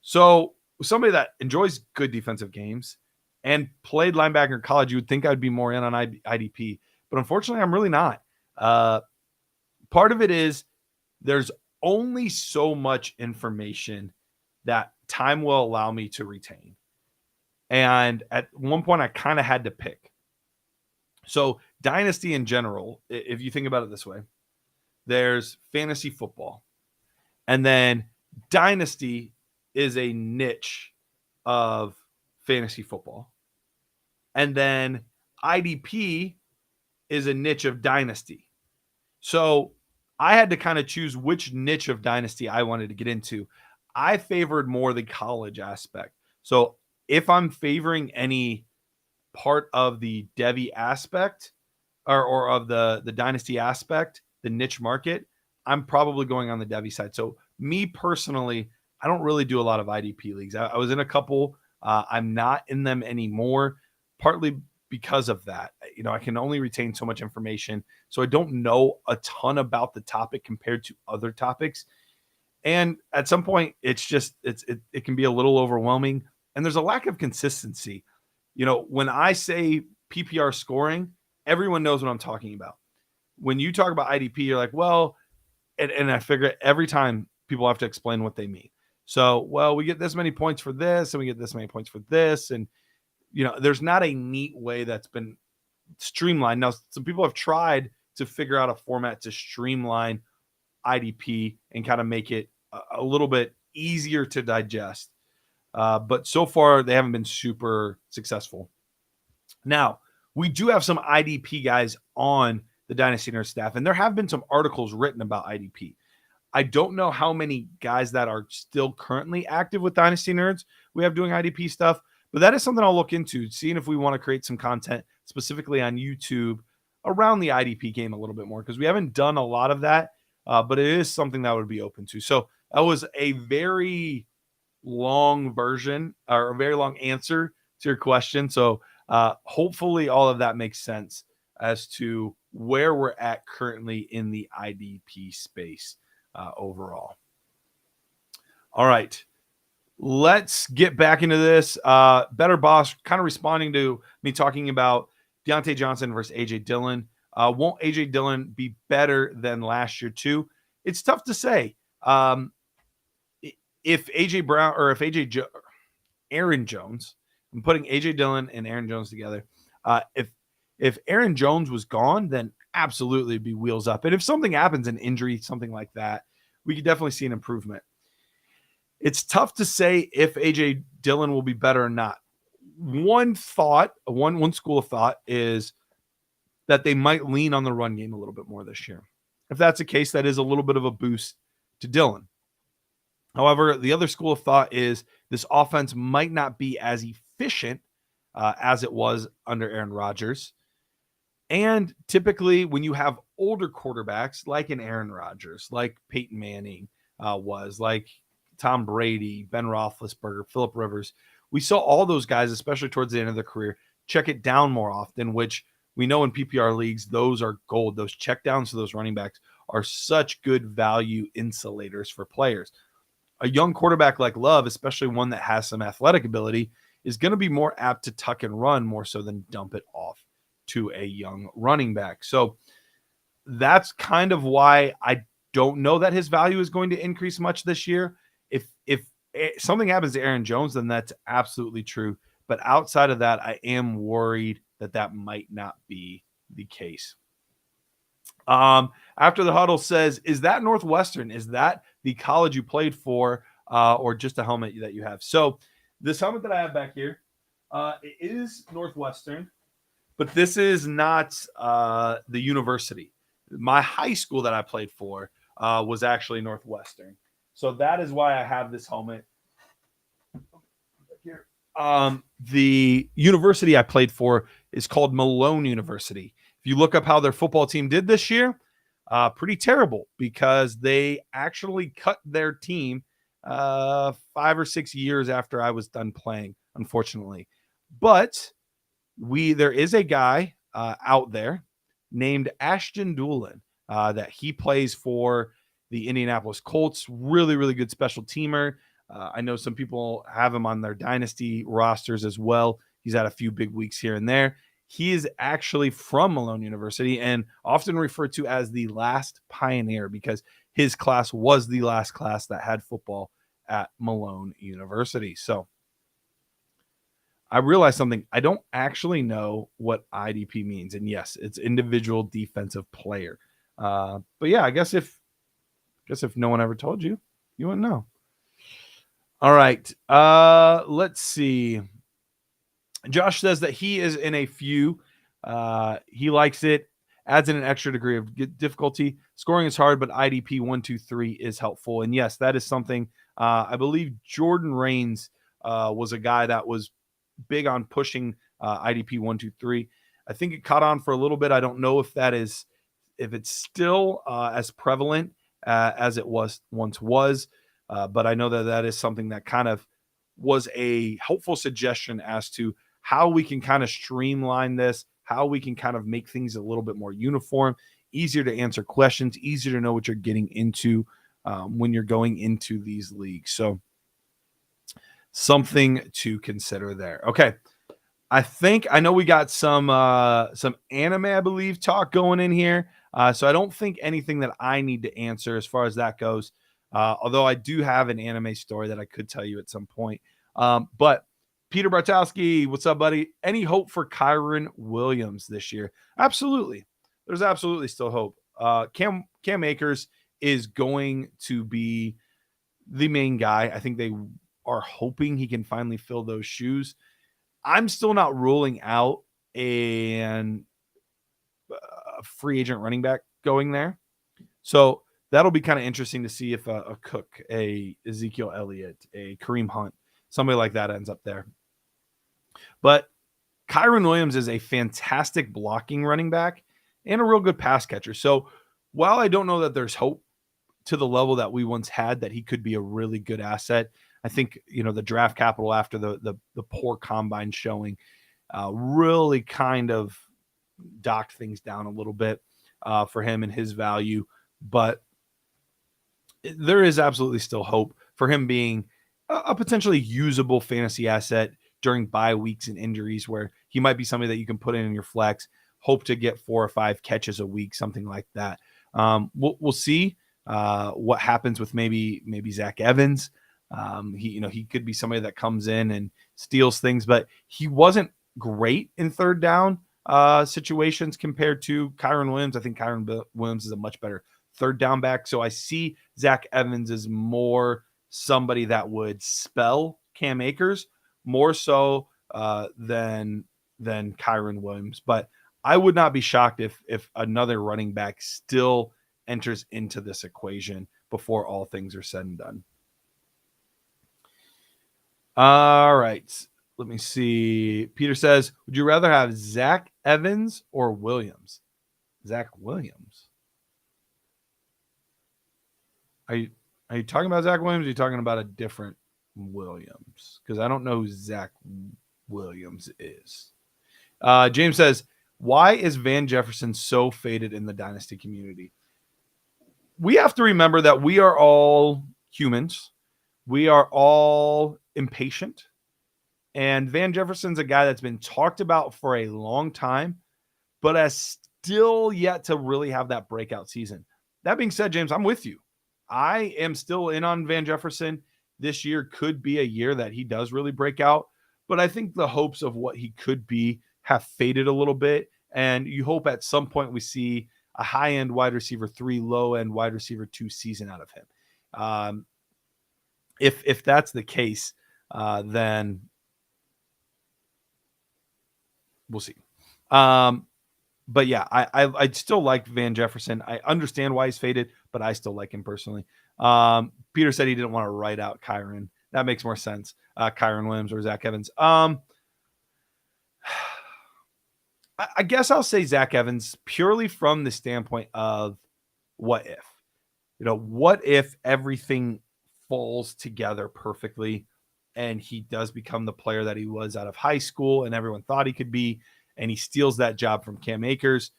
So somebody that enjoys good defensive games and played linebacker in college, you would think I'd be more in on IDP, but unfortunately I'm really not. Part of it is there's only so much information that time will allow me to retain. And at one point I kind of had to pick. So Dynasty in general, if you think about it this way, there's fantasy football, and then Dynasty is a niche of fantasy football. And then IDP is a niche of Dynasty. So I had to kind of choose which niche of Dynasty I wanted to get into. I favored more the college aspect. So if I'm favoring any part of the Devy aspect or of the Dynasty aspect, the niche market, I'm probably going on the Devy side. So me personally, I don't really do a lot of IDP leagues. I was in a couple. I'm not in them anymore, partly because of that. I can only retain so much information. So I don't know a ton about the topic compared to other topics. And at some point, it's just, it can be a little overwhelming. And there's a lack of consistency. When I say PPR scoring, everyone knows what I'm talking about. When you talk about IDP, you're like, well, and I figure every time people have to explain what they mean. So, well, we get this many points for this, and we get this many points for this. And, there's not a neat way that's been streamlined. Now, some people have tried to figure out a format to streamline IDP and kind of make it a little bit easier to digest. But so far, they haven't been super successful. Now, we do have some IDP guys on the Dynasty Nerd staff, and there have been some articles written about IDP. I don't know how many guys that are still currently active with Dynasty Nerds we have doing IDP stuff, but that is something I'll look into, seeing if we want to create some content specifically on YouTube around the IDP game a little bit more, because we haven't done a lot of that, but it is something that I would be open to. So that was a very long version or a very long answer to your question. So hopefully all of that makes sense as to where we're at currently in the IDP space overall. All right, let's get back into this. Better Boss kind of responding to me talking about Deontay Johnson versus AJ Dillon. Won't AJ Dillon be better than last year too? It's tough to say. If AJ Brown or if Aaron Jones, I'm putting AJ Dillon and Aaron Jones together. If Aaron Jones was gone, then absolutely it'd be wheels up. And if something happens, an injury, something like that, we could definitely see an improvement. It's tough to say if AJ Dillon will be better or not. One school of thought is that they might lean on the run game a little bit more this year. If that's the case, that is a little bit of a boost to Dillon. However, the other school of thought is this offense might not be as efficient as it was under Aaron Rodgers. And typically when you have older quarterbacks like an Aaron Rodgers, like Peyton Manning was, like Tom Brady, Ben Roethlisberger, Phillip Rivers, we saw all those guys, especially towards the end of their career, check it down more often, which we know in PPR leagues, those are gold. Those check downs to those running backs are such good value insulators for players. A young quarterback like Love, especially one that has some athletic ability, is going to be more apt to tuck and run more so than dump it off to a young running back. So that's kind of why I don't know that his value is going to increase much this year. If something happens to Aaron Jones, then that's absolutely true. But outside of that, I am worried that might not be the case. I After the Huddle says, is that Northwestern? Is that the college you played for, or just a helmet that you have? So this helmet that I have back here, it is Northwestern, but this is not the university. My high school that I played for was actually Northwestern. So that is why I have this helmet. Here. The university I played for is called Malone University. If you look up how their football team did this year, pretty terrible, because they actually cut their team 5 or 6 years after I was done playing, unfortunately. But there is a guy out there named Ashton Doolin that he plays for the Indianapolis Colts. Really, really good special teamer. I know some people have him on their dynasty rosters as well. He's had a few big weeks here and there. He is actually from Malone University and often referred to as the last pioneer, because his class was the last class that had football at Malone University. So I realized something. I don't actually know what IDP means. And yes, it's individual defensive player. But yeah, I guess if no one ever told you, you wouldn't know. All right. Let's see. Josh says that he is in a few. He likes it. Adds in an extra degree of difficulty. Scoring is hard, but IDP 1, 2, 3 is helpful. And yes, that is something. I believe Jordan Rains was a guy that was big on pushing IDP 1, 2, 3. I think it caught on for a little bit. I don't know if it's still as prevalent as it once was. But I know that is something that kind of was a helpful suggestion as to how we can kind of streamline this, how we can kind of make things a little bit more uniform, easier to answer questions, easier to know what you're getting into when you're going into these leagues. So something to consider there. Okay. I know we got some anime, I believe, talk going in here. So I don't think anything that I need to answer as far as that goes. Although I do have an anime story that I could tell you at some point. But Peter Bartowski, what's up, buddy? Any hope for Kyron Williams this year? Absolutely. There's absolutely still hope. Cam Akers is going to be the main guy. I think they are hoping he can finally fill those shoes. I'm still not ruling out a free agent running back going there. So that'll be kind of interesting to see if a Cook, a Ezekiel Elliott, a Kareem Hunt, somebody like that ends up there. But Kyron Williams is a fantastic blocking running back and a real good pass catcher. So while I don't know that there's hope to the level that we once had that he could be a really good asset, I think, the draft capital after the poor combine showing really kind of docked things down a little bit for him and his value. But there is absolutely still hope for him being a potentially usable fantasy asset during bye weeks and injuries, where he might be somebody that you can put in your flex, hope to get 4 or 5 catches a week, something like that. We'll see what happens with maybe Zach Evans. He could be somebody that comes in and steals things, but he wasn't great in third down situations compared to Kyron Williams. I think Kyron Williams is a much better third down back. So I see Zach Evans as more somebody that would spell Cam Akers more so than Kyron Williams. But I would not be shocked if another running back still enters into this equation before all things are said and done. All right. Let me see. Peter says, would you rather have Zach Evans or Williams? Zach Williams. Are you talking about Zach Williams? Or are you talking about a different Williams? Because I don't know who Zach Williams is. James says, why is Van Jefferson so faded in the dynasty community? We have to remember that we are all humans. We are all impatient. And Van Jefferson's a guy that's been talked about for a long time, but has still yet to really have that breakout season. That being said, James, I'm with you. I am still in on Van Jefferson. This year could be a year that he does really break out, but I think the hopes of what he could be have faded a little bit. And you hope at some point we see a high-end wide receiver 3, low-end wide receiver 2 season out of him. If that's the case, then we'll see. But yeah, I still like Van Jefferson. I understand why he's faded, but I still like him personally. Peter said he didn't want to write out Kyron. That makes more sense. Kyron Williams or Zach Evans. I guess I'll say Zach Evans purely from the standpoint of what if. What if everything falls together perfectly and he does become the player that he was out of high school and everyone thought he could be, and he steals that job from Cam Akers?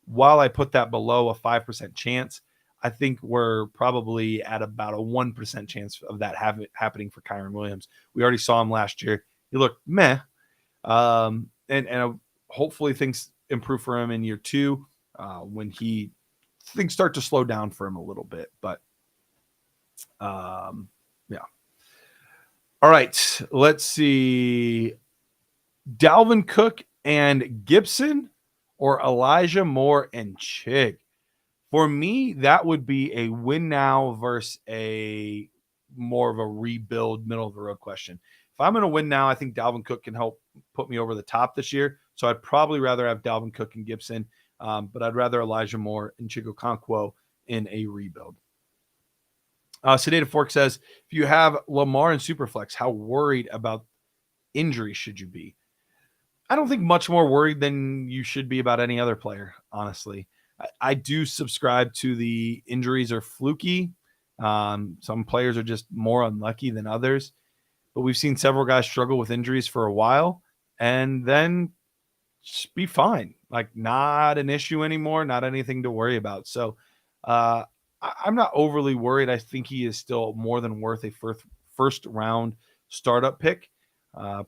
While I put that below a 5% chance, I think we're probably at about a 1% chance of that happening for Kyron Williams. We already saw him last year. He looked meh. And hopefully things improve for him in year 2 when things start to slow down for him a little bit. But yeah. All right. Let's see. Dalvin Cook and Gibson or Elijah Moore and Chig? For me, that would be a win now versus a more of a rebuild, middle of the road question. If I'm going to win now, I think Dalvin Cook can help put me over the top this year. So I'd probably rather have Dalvin Cook and Gibson, but I'd rather Elijah Moore and Chigokonkwo in a rebuild. Sedated Fork says, if you have Lamar and Superflex, how worried about injury should you be? I don't think much more worried than you should be about any other player, honestly. I do subscribe to the injuries are fluky. Some players are just more unlucky than others, but we've seen several guys struggle with injuries for a while and then just be fine. Like, not an issue anymore, not anything to worry about. So I'm not overly worried. I think he is still more than worth a first round startup pick,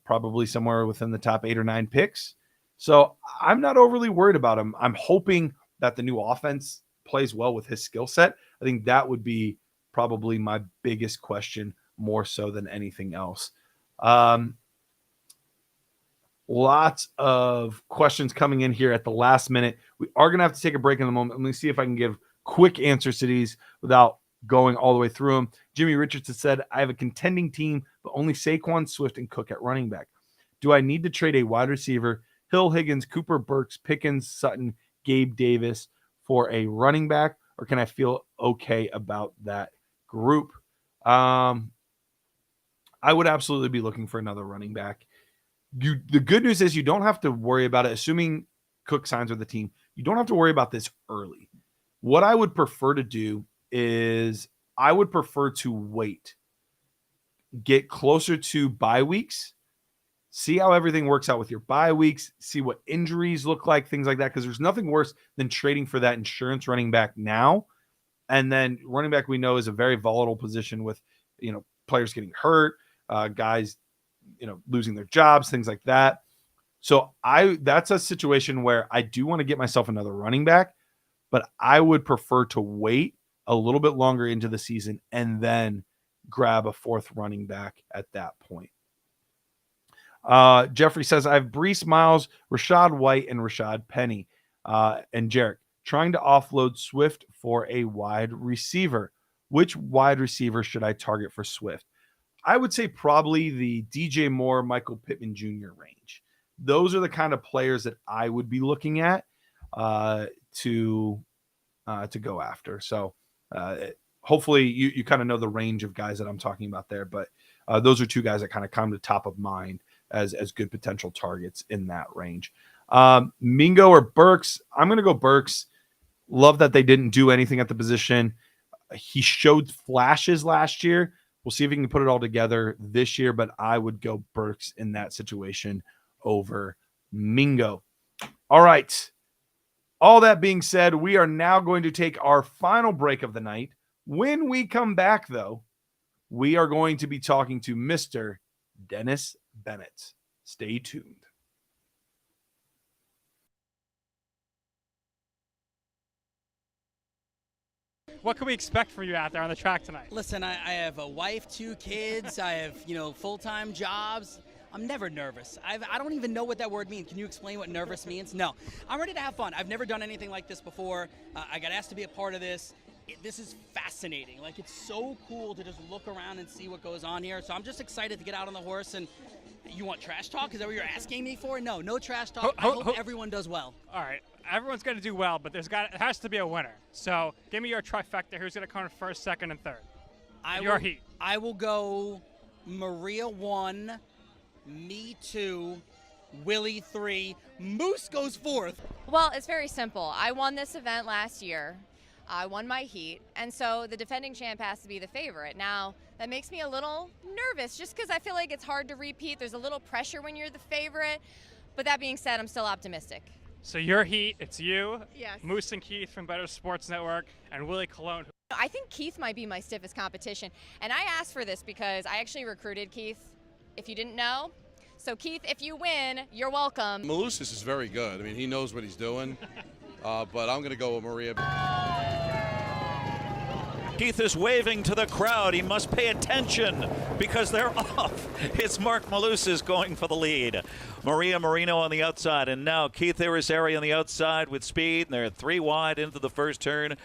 probably somewhere within the top 8 or 9 picks. So I'm not overly worried about him. I'm hoping that the new offense plays well with his skill set. I think that would be probably my biggest question, more so than anything else. Lots of questions coming in here at the last minute. We are going to have to take a break in a moment. Let me see if I can give quick answers to these without going all the way through them. Jimmy Richardson said, I have a contending team, but only Saquon, Swift, and Cook at running back. Do I need to trade a wide receiver, Hill, Higgins, Cooper, Burks, Pickens, Sutton, Gabe Davis for a running back, or can I feel okay about that group? I would absolutely be looking for another running back. The good news is you don't have to worry about it. Assuming Cook signs with the team, you don't have to worry about this early. What I would prefer to do is I would prefer to wait, get closer to bye weeks, see how everything works out with your bye weeks, see what injuries look like, things like that, because there's nothing worse than trading for that insurance running back now. And then running back, we know, is a very volatile position with, players getting hurt, guys, losing their jobs, things like that. So that's a situation where I do want to get myself another running back, but I would prefer to wait a little bit longer into the season and then grab a 4th running back at that point. Jeffrey says, I have Breece Miles, Rashad White, and Rashad Penny, and Jarek trying to offload Swift for a wide receiver. Which wide receiver should I target for Swift? I would say probably the DJ Moore, Michael Pittman Jr. range. Those are the kind of players that I would be looking at to go after. So hopefully you kind of know the range of guys that I'm talking about there, but those are 2 guys that kind of come to top of mind as good potential targets in that range. Mingo or Burks? I'm going to go Burks. Love that they didn't do anything at the position. He showed flashes last year. We'll see if he can put it all together this year, but I would go Burks in that situation over Mingo. All right. All that being said, we are now going to take our final break of the night. When we come back, though, we are going to be talking to Mr. Dennis Bennett. Stay tuned. What can we expect for you out there on the track tonight? Listen, I have a wife, 2 kids. I have, full-time jobs. I'm never nervous. I don't even know what that word means. Can you explain what nervous means? No. I'm ready to have fun. I've never done anything like this before. I got asked to be a part of this. This is fascinating. Like, it's so cool to just look around and see what goes on here. So I'm just excited to get out on the horse. And you want trash talk? Is that what you're asking me for? No trash talk. I hope everyone does well. All right, everyone's going to do well, but it has to be a winner. So give me your trifecta. Who's going to come in first, second, and third? Heat. I will go Maria 1, me 2, Willie 3, Moose goes 4th. Well, it's very simple. I won this event last year. I won my heat, and so the defending champ has to be the favorite. Now, that makes me a little nervous just because I feel like it's hard to repeat. There's a little pressure when you're the favorite, but that being said, I'm still optimistic. So your heat, it's you, Yes. Moose and Keith from Better Sports Network, and Willie Colon. I think Keith might be my stiffest competition, and I asked for this because I actually recruited Keith, if you didn't know. So Keith, if you win, you're welcome. Malusis is very good. I mean, he knows what he's doing, but I'm going to go with Maria. Keith is waving to the crowd. He must pay attention because they're off. It's Mark Malusis going for the lead. Maria Marino on the outside, and now Keith Irizarry on the outside with speed, and they're 3 wide into the first turn.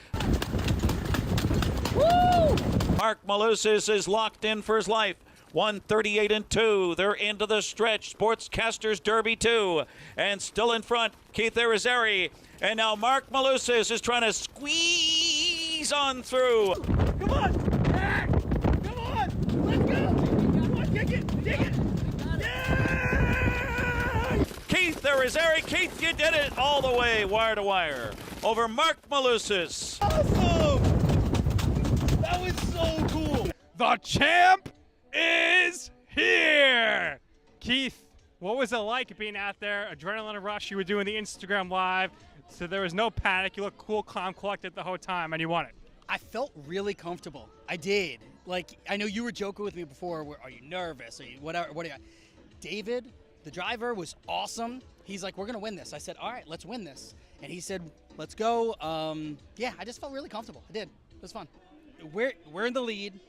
Woo! Mark Malusis is locked in for his life. 138 and 2. They're into the stretch. Sportscasters Derby 2. And still in front, Keith Irizarry. And now Mark Malusis is trying to squeeze on through. Come on! Back! Come on! Let's go! Come on, dig it! Yeah! Keith Irizarry. Keith, you did it all the way, wire to wire, over Mark Malusis. Awesome! That was so cool! The champ is here! Keith, what was it like being out there? Adrenaline rush. You were doing the Instagram Live, so there was no panic. You looked cool, calm, collected the whole time, and you won it. I felt really comfortable. I did. Like, I know you were joking with me before. Are you nervous? Are you whatever? What are you? David, the driver, was awesome. He's like, we're going to win this. I said, all right, let's win this. And he said, let's go. Yeah, I just felt really comfortable. I did. It was fun. We're in the lead.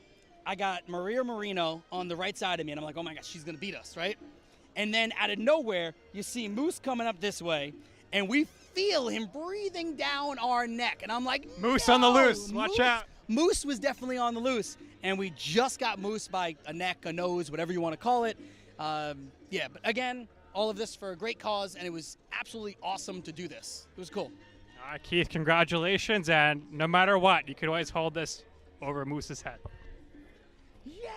I got Maria Marino on the right side of me, and I'm like, oh my gosh, she's going to beat us, right? And then out of nowhere, you see Moose coming up this way, and we feel him breathing down our neck. And I'm like, Moose no! on the loose. Watch out. Moose was definitely on the loose, and we just got Moose by a neck, a nose, whatever you want to call it. Yeah, but again, all of this for a great cause, and it was absolutely awesome to do this. It was cool. All right, Keith, congratulations. And no matter what, you could always hold this over Moose's head. Yeah!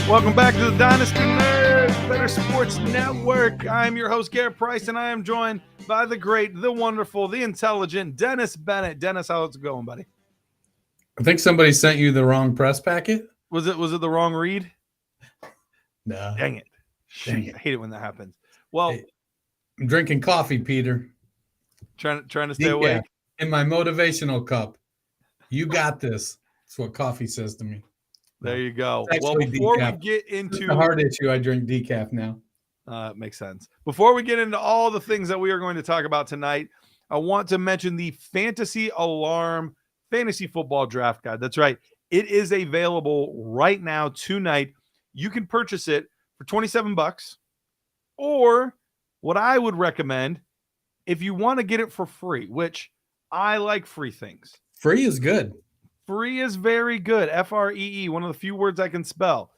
Welcome back to the Dynasty Nerds, Better Sports Network. I'm your host, Garret Price, and I am joined by the great, the wonderful, the intelligent Dennis Bennett. Dennis, how's it going, buddy? I think somebody sent you the wrong press packet. Was it the wrong read? No. Dang it. Dang it. I hate it when that happens. Well, Hey, I'm drinking coffee, Peter. trying to stay Decaf awake. in my motivational cup. You got this. That's what coffee says to me. There you go. It's Well, actually before decaf. we get It's into a heart issue, I drink decaf now. makes sense. Before we get into all the things that we are going to talk about tonight, I want to mention the Fantasy Alarm Fantasy Football Draft Guide. That's right. It is available right now tonight. You can purchase it for $27, or what I would recommend, if you want to get it for free, which I like free things. Free is good. Free is very good. Free, one of the few words I can spell.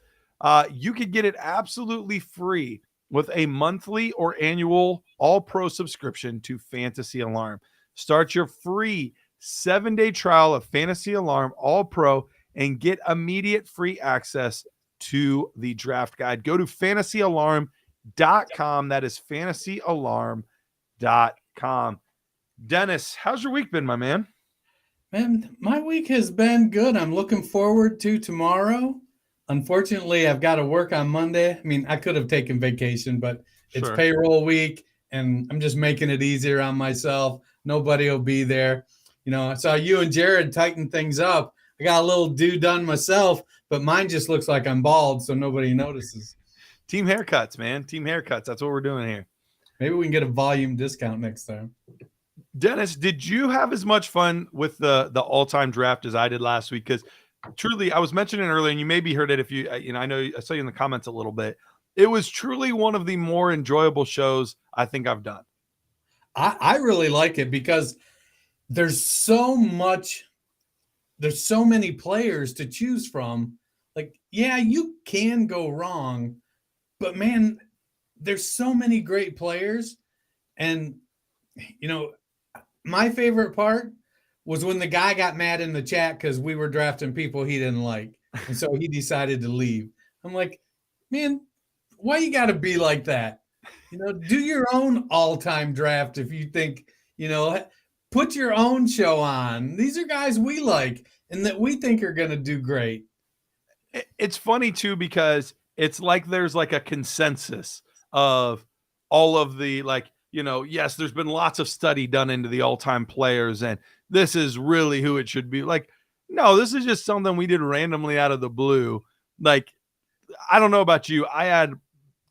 You could get it absolutely free with a monthly or annual all-pro subscription to Fantasy Alarm. Start your free 7-day trial of Fantasy Alarm All-Pro and get immediate free access to the draft guide. Go to fantasyalarm.com. That is fantasyalarm.com. Dennis, how's your week been, my man? Man, my week has been good. I'm looking forward to tomorrow. Unfortunately, I've got to work on Monday. I mean, I could have taken vacation, but it's payroll week, and I'm just making it easier on myself. Nobody will be there. I saw you and Jared tighten things up. I got a little do done myself, but mine just looks like I'm bald, so nobody notices. Team haircuts, man. Team haircuts. That's what we're doing here. Maybe we can get a volume discount next time. Dennis, did you have as much fun with the all-time draft as I did last week? Because truly, I was mentioning earlier, and you maybe heard it if you, I know I saw you in the comments a little bit. It was truly one of the more enjoyable shows I think I've done. I really like it because there's so many players to choose from. Like, yeah, you can go wrong, but man, there's so many great players. And, my favorite part was when the guy got mad in the chat because we were drafting people he didn't like. And so he decided to leave. I'm like, man, why you got to be like that? Do your own all-time draft if you think, put your own show on. These are guys we like and that we think are going to do great. It's funny, too, because it's like there's like a consensus of all of the, like, yes, there's been lots of study done into the all-time players, and this is really who it should be. Like, no, this is just something we did randomly out of the blue. Like, I don't know about you. I had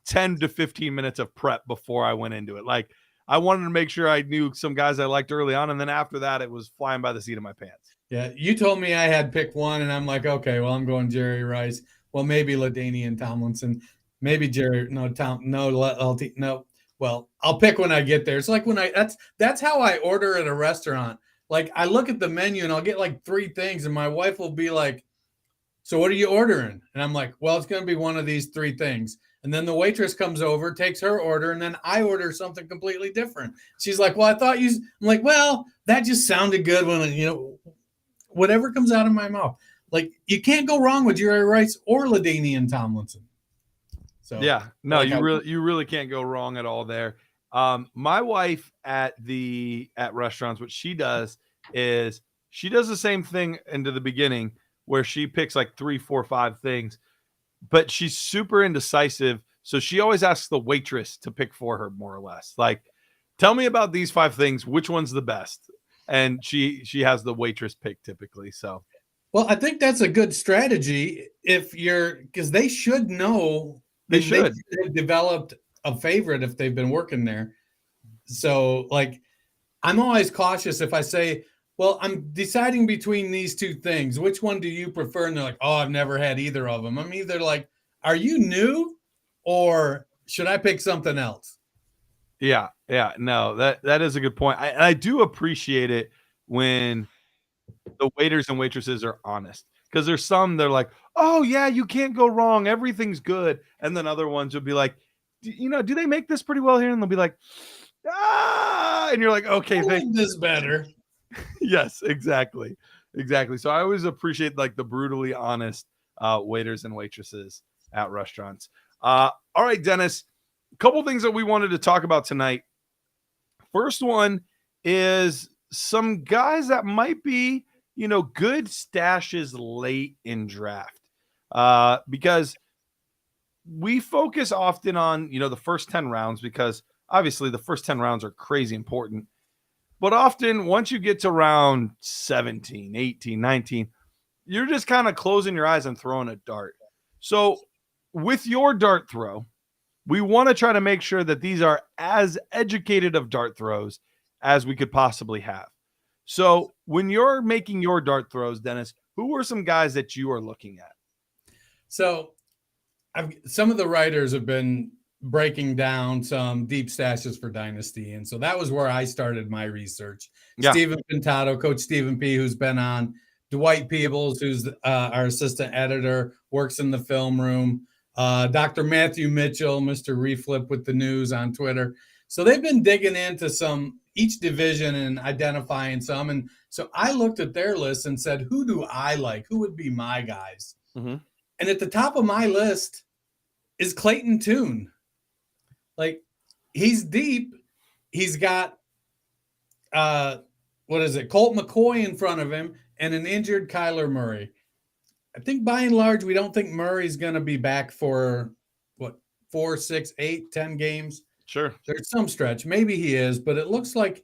10 to 15 minutes of prep before I went into it. Like, I wanted to make sure I knew some guys I liked early on, and then after that, it was flying by the seat of my pants. Yeah, you told me I had pick one, and I'm like, okay, well, I'm going Jerry Rice. Well, maybe LaDainian Tomlinson. Maybe Jerry. No. Well, I'll pick when I get there. It's like when that's how I order at a restaurant. Like, I look at the menu and I'll get like 3 things, and my wife will be like, "So what are you ordering?" And I'm like, "Well, it's going to be one of these 3 things." And then the waitress comes over, takes her order, and then I order something completely different. She's like, "Well, I thought you." I'm like, "Well, that just sounded good when whatever comes out of my mouth." Like, you can't go wrong with Jerry Rice or LaDainian Tomlinson. So yeah, no, you really can't go wrong at all there. My wife at restaurants, what she does is she does the same thing into the beginning where she picks like 3, 4, 5 things, but she's super indecisive. So she always asks the waitress to pick for her, more or less. Like, tell me about these 5 things. Which one's the best? And she has the waitress pick typically. So, well, I think that's a good strategy because they should know. They should have developed a favorite if they've been working there. So, like, I'm always cautious if I say, well, I'm deciding between these 2 things. Which one do you prefer? And they're like, oh, I've never had either of them. I'm either like, are you new or should I pick something else? Yeah. No, that is a good point. I do appreciate it when the waiters and waitresses are honest. Because there's some they're like, oh yeah, you can't go wrong, everything's good, and then other ones would be like, do they make this pretty well here? And they'll be like, and you're like, okay, I like this better. Yes, exactly. So I always appreciate like the brutally honest waiters and waitresses at restaurants. All right, Dennis, a couple things that we wanted to talk about tonight. First one is some guys that might be good stashes late in draft, because we focus often on, the first 10 rounds, because obviously the first 10 rounds are crazy important. But often once you get to round 17, 18, 19, you're just kind of closing your eyes and throwing a dart. So with your dart throw, we want to try to make sure that these are as educated of dart throws as we could possibly have. So when you're making your dart throws, Dennis, who are some guys that you are looking at? So some of the writers have been breaking down some deep stashes for Dynasty. And so that was where I started my research. Yeah. Stephen Pintato, Coach Stephen P., who's been on, Dwight Peebles, who's our assistant editor, works in the film room, Dr. Matthew Mitchell, Mr. Reflip with the news on Twitter. So they've been digging into each division and identifying some. And so I looked at their list and said, who do I like? Who would be my guys? Mm-hmm. And at the top of my list is Clayton Tune. Like, he's deep. He's got, Colt McCoy in front of him and an injured Kyler Murray. I think by and large, we don't think Murray's going to be back for 4, 6, 8, 10 games. Sure. There's some stretch. Maybe he is, but it looks like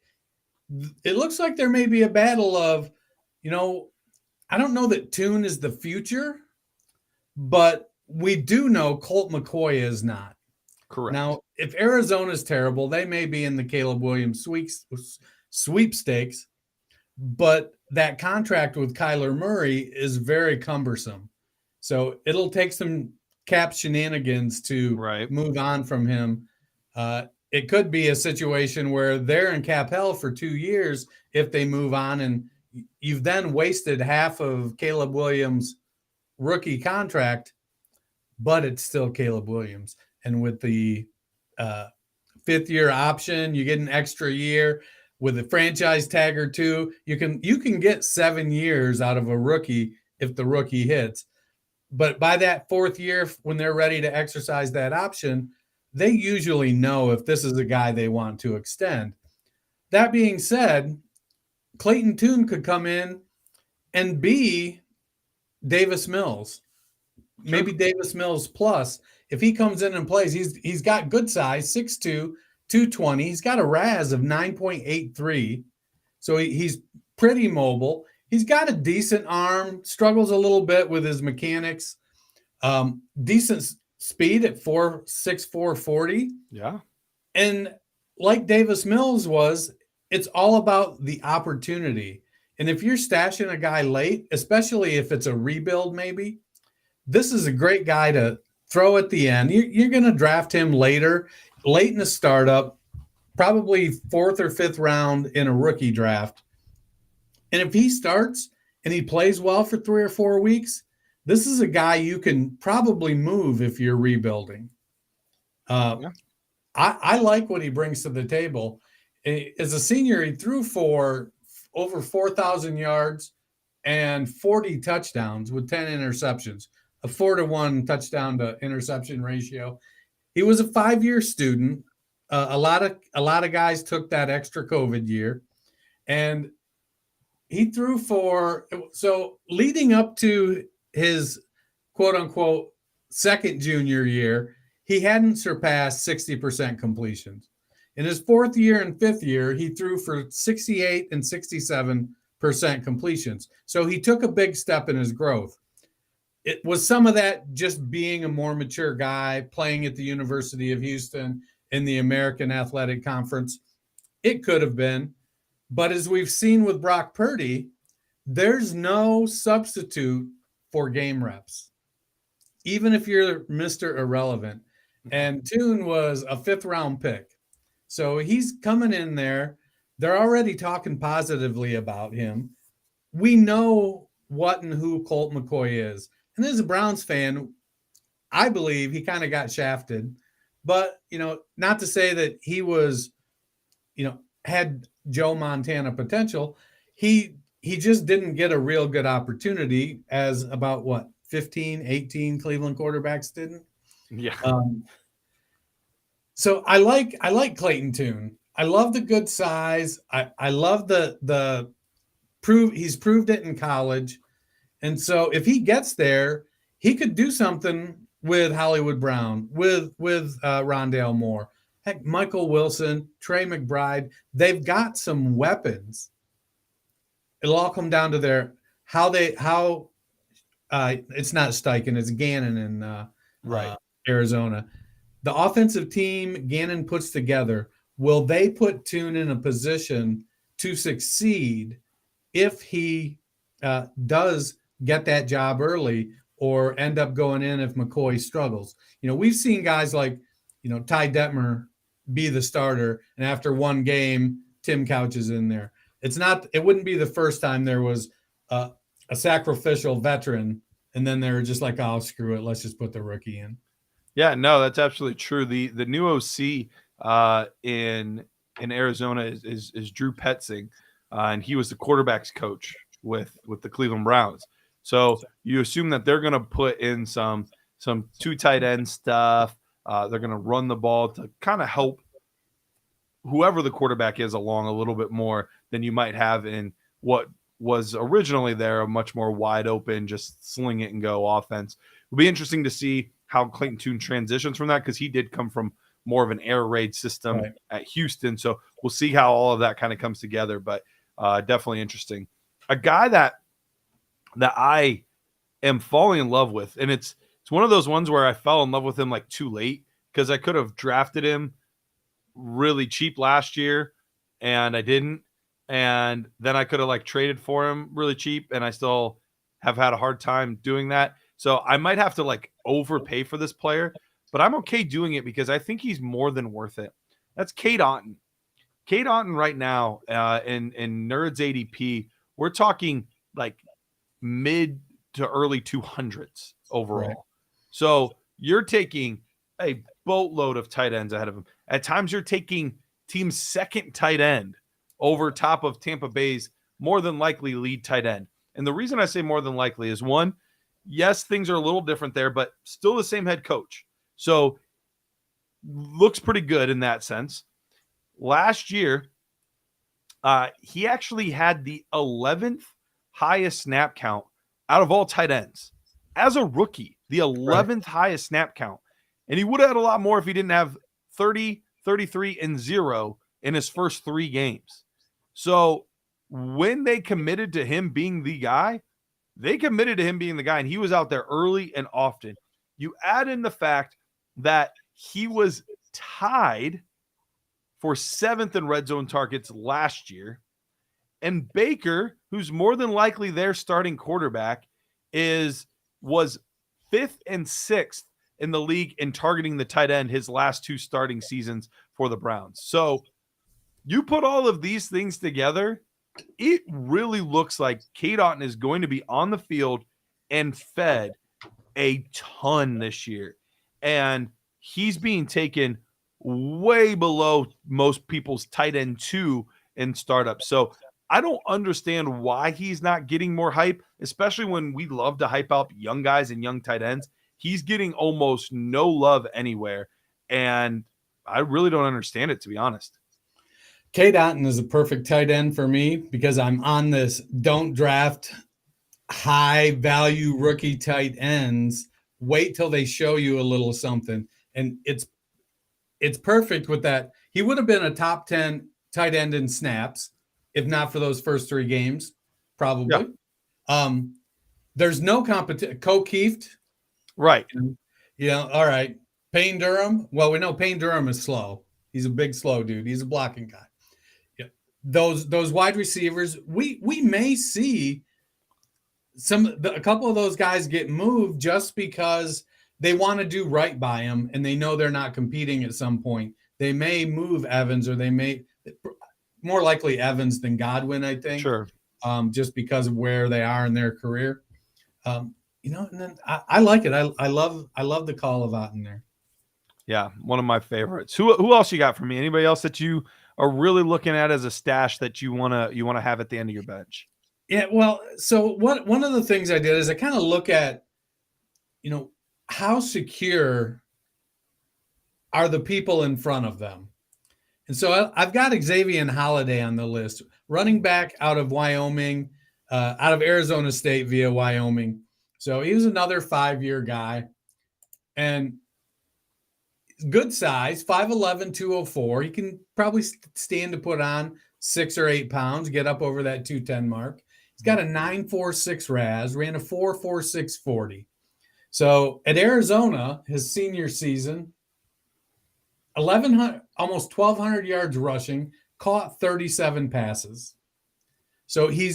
it looks like there may be a battle of, I don't know that Tune is the future, but we do know Colt McCoy is not. Correct. Now, if Arizona's terrible, they may be in the Caleb Williams sweepstakes, but that contract with Kyler Murray is very cumbersome. So it'll take some cap shenanigans to move on from him. It could be a situation where they're in cap hell for 2 years if they move on, and you've then wasted half of Caleb Williams' rookie contract, but it's still Caleb Williams. And with the 5th-year option, you get an extra year. With a franchise tag or two, you can get 7 years out of a rookie if the rookie hits. But by that 4th year, when they're ready to exercise that option, they usually know if this is a guy they want to extend. That being said, Clayton Tune could come in and be Davis Mills, maybe Davis Mills plus. If he comes in and plays, he's got good size, 6'2", 220. He's got a RAS of 9.83, so he's pretty mobile. He's got a decent arm, struggles a little bit with his mechanics, decent speed at 4.64 40. Yeah. And like Davis Mills was, it's all about the opportunity. And if you're stashing a guy late, especially if it's a rebuild maybe, this is a great guy to throw at the end. You're going to draft him late in the startup, probably 4th or 5th round in a rookie draft. And if he starts and he plays well for 3 or 4 weeks, this is a guy you can probably move if you're rebuilding. I like what he brings to the table. As a senior, he threw for over 4,000 yards and 40 touchdowns with 10 interceptions, a 4-to-1 touchdown to interception ratio. He was a 5-year student. A lot of guys took that extra COVID year, and he threw so leading up to his quote unquote second junior year, he hadn't surpassed 60% completions. In his 4th year and 5th year, he threw for 68 and 67% completions. So he took a big step in his growth. It was some of that just being a more mature guy, playing at the University of Houston in the American Athletic Conference. It could have been. But as we've seen with Brock Purdy, there's no substitute for game reps, even if you're Mr. Irrelevant. And Tune was a 5th-round pick. So he's coming in there. They're already talking positively about him. We know what and who Colt McCoy is. And as a Browns fan, I believe he kind of got shafted. But, not to say that he was, had Joe Montana potential. He just didn't get a real good opportunity, as about 15, 18 Cleveland quarterbacks didn't. Yeah. So I like Clayton Tune. I love the good size. I love the he's proved it in college. And so if he gets there, he could do something with Hollywood Brown, with Rondale Moore. Heck, Michael Wilson, Trey McBride, they've got some weapons. It'll all come down to it's not Steichen, it's Gannon in Arizona. The offensive team Gannon puts together, will they put Tune in a position to succeed if he does get that job early or end up going in if McCoy struggles? We've seen guys like, Ty Detmer be the starter, and after one game, Tim Couch is in there. It wouldn't be the first time there was a sacrificial veteran, and then they were just like, oh, screw it, let's just put the rookie in. Yeah, no, that's absolutely true. The new OC in Arizona is Drew Petzing, and he was the quarterback's coach with the Cleveland Browns. So you assume that they're going to put in some 2 tight end stuff. They're going to run the ball to kind of help whoever the quarterback is along a little bit more than you might have in what was originally there, a much more wide open, just sling it and go offense. It'll be interesting to see how Clayton Tune transitions from that, because he did come from more of an air raid system at Houston. So we'll see how all of that kind of comes together, but definitely interesting. A guy that I am falling in love with, and it's one of those ones where I fell in love with him like too late, because I could have drafted him really cheap last year and I didn't. And then I could have like traded for him really cheap, and I still have had a hard time doing that. So I might have to like overpay for this player, but I'm okay doing it because I think he's more than worth it. That's Cade Otton. Cade Otton right now in Nerds ADP, we're talking like mid to early 200s overall. Right. So you're taking a boatload of tight ends ahead of him. At times you're taking team's second tight end over top of Tampa Bay's more than likely lead tight end. And the reason I say more than likely is, one, yes, things are a little different there, but still the same head coach. So looks pretty good in that sense. Last year, he actually had the 11th highest snap count out of all tight ends. As a rookie, the 11th highest snap count. And he would have had a lot more if he didn't have 30, 33, and 0 in his first 3 games. So when they committed to him being the guy, and he was out there early and often. You add in the fact that he was tied for 7th in red zone targets last year. And Baker, who's more than likely their starting quarterback, was 5th and 6th in the league in targeting the tight end his last 2 starting seasons for the Browns. So you put all of these things together, it really looks like Cade Otton is going to be on the field and fed a ton this year. And he's being taken way below most people's tight end 2 in startups. So I don't understand why he's not getting more hype, especially when we love to hype up young guys and young tight ends. He's getting almost no love anywhere, and I really don't understand it, to be honest. Cade Otton is a perfect tight end for me because I'm on this don't draft high value rookie tight ends. Wait till they show you a little something. And it's perfect with that. He would have been a top 10 tight end in snaps if not for those first 3 games, probably. Yeah. There's no competition. Keeft. Right. All right. Payne Durham. Well, we know Payne Durham is slow. He's a big, slow dude. He's a blocking guy. Yeah. Those wide receivers, we may see a couple of those guys get moved just because they want to do right by him and they know they're not competing at some point. They may move Evans, or they may more likely Evans than Godwin, I think. Sure. Just because of where they are in their career. And then I like it. I love the call of Otton there. Yeah, one of my favorites. Who else you got for me? Anybody else that you are really looking at as a stash that you wanna have at the end of your bench? Yeah, well, so one of the things I did is I kind of look at, how secure are the people in front of them. And so I've got Xavier Holiday on the list, running back out of Wyoming, out of Arizona State via Wyoming. So he was another 5-year guy, and good size, 5'11", 204. He can probably stand to put on 6 or 8 pounds, get up over that 210 mark. He's got a 9.46 RAS, ran a 4.46 40. So at Arizona, his senior season, 1,100, almost 1,200 yards rushing, caught 37 passes. So he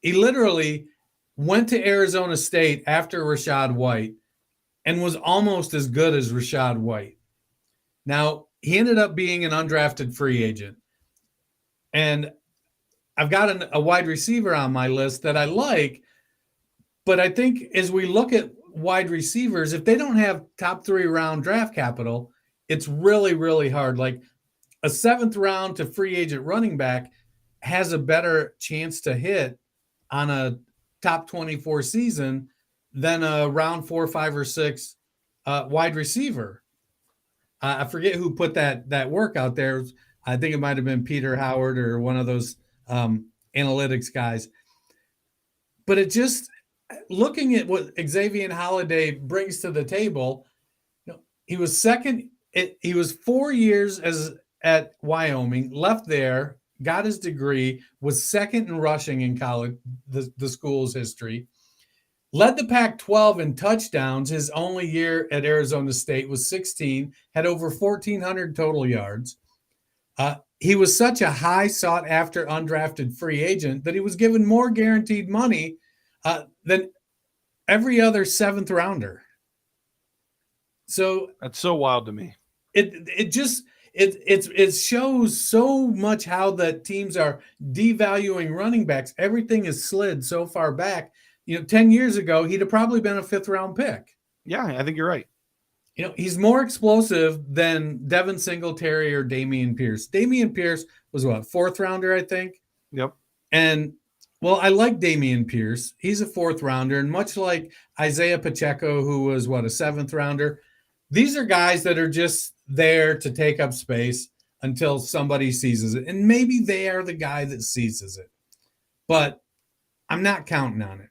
literally went to Arizona State after Rachaad White and was almost as good as Rachaad White. Now, he ended up being an undrafted free agent. And I've got a wide receiver on my list that I like, but I think as we look at wide receivers, if they don't have top 3 round draft capital, it's really, really hard. Like a 7th round to free agent running back has a better chance to hit on a top 24 season than a round 4, 5, or 6 wide receiver. I forget who put that work out there. I think it might have been Peter Howard or one of those analytics guys. But it just, looking at what Xavier Holiday brings to the table, he was second he was 4 years at Wyoming, left there, got his degree, was second in rushing in college, the school's history, led the Pac-12 in touchdowns. His only year at Arizona State was 16, had over 1,400 total yards. He was such a high sought-after undrafted free agent that he was given more guaranteed money than every other seventh rounder. So that's so wild to me. It shows so much how that teams are devaluing running backs. Everything is slid so far back. 10 years ago, he'd have probably been a 5th round pick. Yeah, I think you're right. He's more explosive than Devin Singletary or Dameon Pierce. Dameon Pierce was what, 4th rounder, I think? Yep. And well, I like Dameon Pierce. He's a 4th rounder. And much like Isaiah Pacheco, who was what, a 7th rounder, these are guys that are just there to take up space until somebody seizes it. And maybe they are the guy that seizes it. But I'm not counting on it.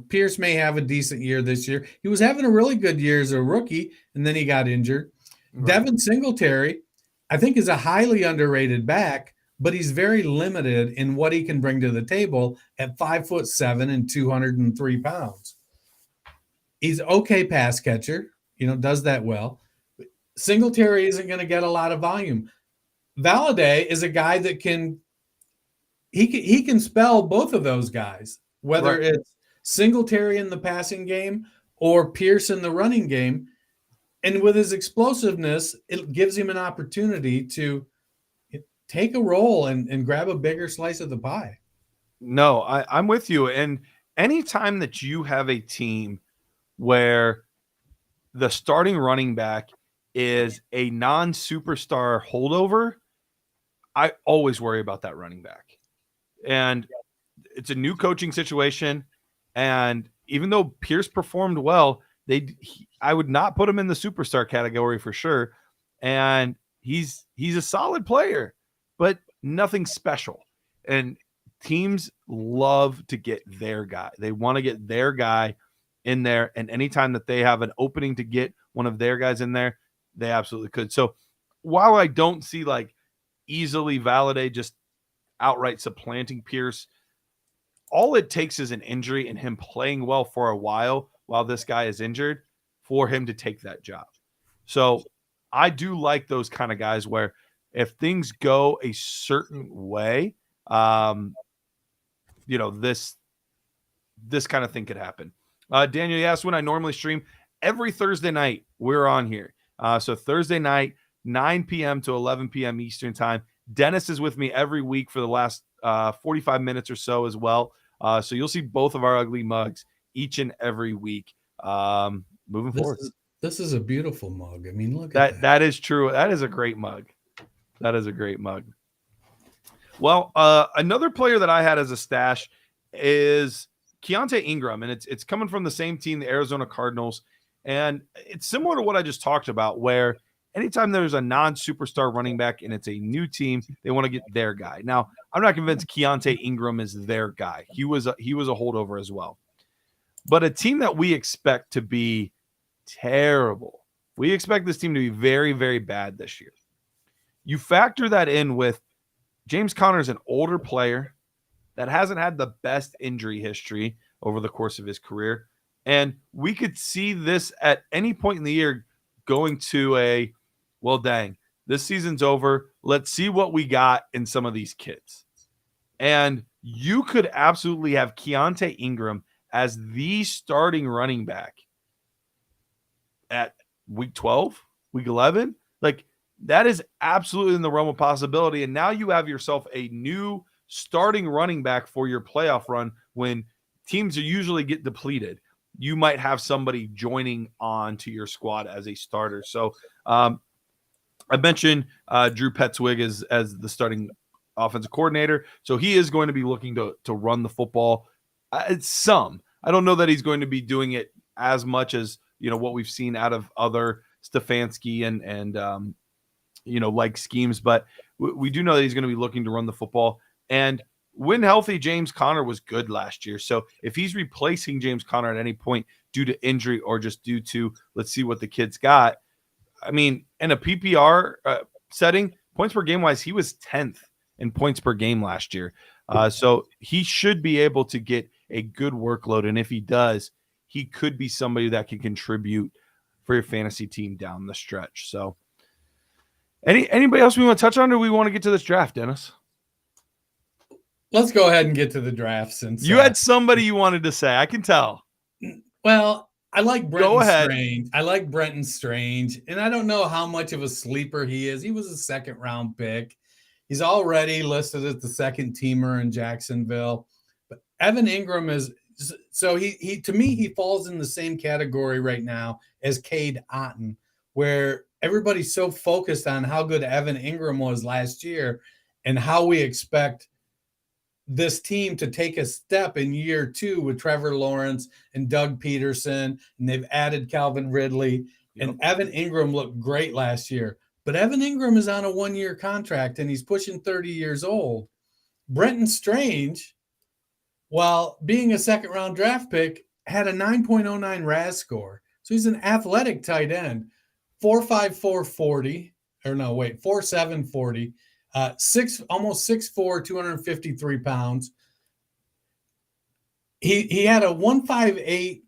Pierce may have a decent year this year. He was having a really good year as a rookie, and then he got injured. Right. Devin Singletary, I think, is a highly underrated back, but he's very limited in what he can bring to the table at 5'7" and 203 pounds. He's okay pass catcher, does that well. Singletary isn't going to get a lot of volume. Valladay is a guy that can spell both of those guys, whether right. It's Singletary in the passing game or Pierce in the running game. And with his explosiveness, it gives him an opportunity to take a role and grab a bigger slice of the pie. No, I'm with you. And anytime that you have a team where the starting running back is a non-superstar holdover, I always worry about that running back. And it's a new coaching situation. And even though Pierce performed well, I would not put him in the superstar category for sure. And he's a solid player, but nothing special. And teams love to get their guy. They want to get their guy in there. And anytime that they have an opening to get one of their guys in there, they absolutely could. So while I don't see like easily Valladay just outright supplanting Pierce, all it takes is an injury and him playing well for a while this guy is injured for him to take that job. So I do like those kind of guys where if things go a certain way, this kind of thing could happen. Daniel, you asked when I normally stream. Every Thursday night, we're on here. So Thursday night, 9 p.m. to 11 p.m. Eastern time. Dennis is with me every week for the last 45 minutes or so as well. So you'll see both of our ugly mugs each and every week moving forward. This is a beautiful mug. I mean, look at that. That is true. That is a great mug. That is a great mug. Well, another player that I had as a stash is Keontae Ingram, and it's coming from the same team, the Arizona Cardinals. And it's similar to what I just talked about, where anytime there's a non-superstar running back and it's a new team, they want to get their guy. Now, I'm not convinced Keontae Ingram is their guy. He was a holdover as well. But a team that we expect to be terrible, we expect this team to be very, very bad this year. You factor that in with James Conner is an older player that hasn't had the best injury history over the course of his career. And we could see this at any point in the year going to well, dang, this season's over. Let's see what we got in some of these kids. And you could absolutely have Keontae Ingram as the starting running back at week 12, week 11. Like, that is absolutely in the realm of possibility. And now you have yourself a new starting running back for your playoff run when teams usually get depleted. You might have somebody joining on to your squad as a starter. So I mentioned Drew Petzwig as the starting offensive coordinator. So he is going to be looking to run the football. Some. I don't know that he's going to be doing it as much as, what we've seen out of other Stefanski and like schemes, but we do know that he's going to be looking to run the football. And when healthy, James Conner was good last year. So if he's replacing James Conner at any point due to injury or just due to let's see what the kid's got, I mean, in a PPR setting, points per game wise, he was 10th in points per game last year. So he should be able to get a good workload. And if he does, he could be somebody that can contribute for your fantasy team down the stretch. So anybody else we want to touch on, or we want to get to this draft, Dennis? Let's go ahead and get to the draft since you had somebody you wanted to say. I can tell. Well, I like Brenton Strange. I like Brenton Strange, and I don't know how much of a sleeper he is. He was a second-round pick. He's already listed as the second teamer in Jacksonville. But Evan Ingram is so he to me he falls in the same category right now as Cade Otton, where everybody's so focused on how good Evan Ingram was last year and how we expect this team to take a step in year 2 with Trevor Lawrence and Doug Peterson, and they've added Calvin Ridley. Yep. And Evan Ingram looked great last year. But Evan Ingram is on a 1-year contract, and he's pushing 30 years old. Brenton Strange, while being a second-round draft pick, had a 9.09 RAS score. So he's an athletic tight end. 4.54 40, or no, wait, 4.7 40. Almost 6'4", 253 pounds. He had a 1.58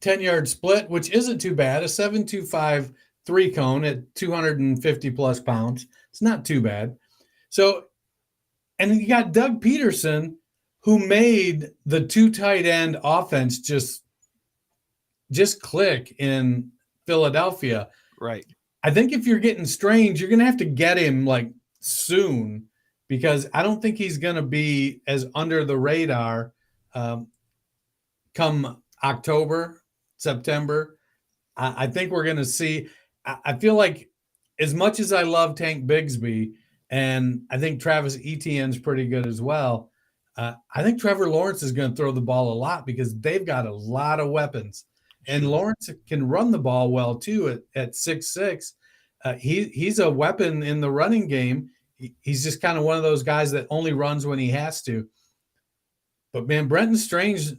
10-yard split, which isn't too bad. A 7.25 3-cone at 250 plus pounds. It's not too bad. So, and you got Doug Peterson, who made the 2 tight end offense just click in Philadelphia. Right. I think if you're getting Strange, you're going to have to get him like soon, because I don't think he's going to be as under the radar come October, September. I think we're going to see. I feel like as much as I love Tank Bigsby, and I think Travis Etienne's pretty good as well, I think Trevor Lawrence is going to throw the ball a lot because they've got a lot of weapons. And Lawrence can run the ball well, too, at 6'6". He's a weapon in the running game. He's just kind of one of those guys that only runs when he has to. But, man, Brenton Strange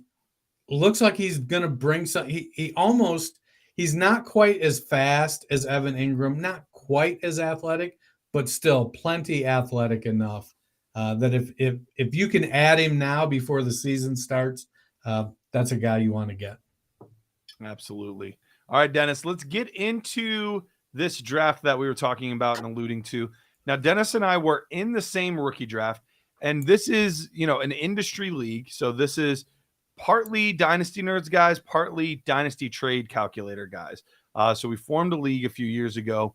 looks like he's going to bring some. He's not quite as fast as Evan Ingram, not quite as athletic, but still plenty athletic enough that if you can add him now before the season starts, that's a guy you want to get. Absolutely. All right, Dennis, let's get into this draft that we were talking about and alluding to. Now, Dennis and I were in the same rookie draft, and this is, an industry league. So this is partly Dynasty Nerds guys, partly Dynasty Trade Calculator guys. So we formed a league a few years ago,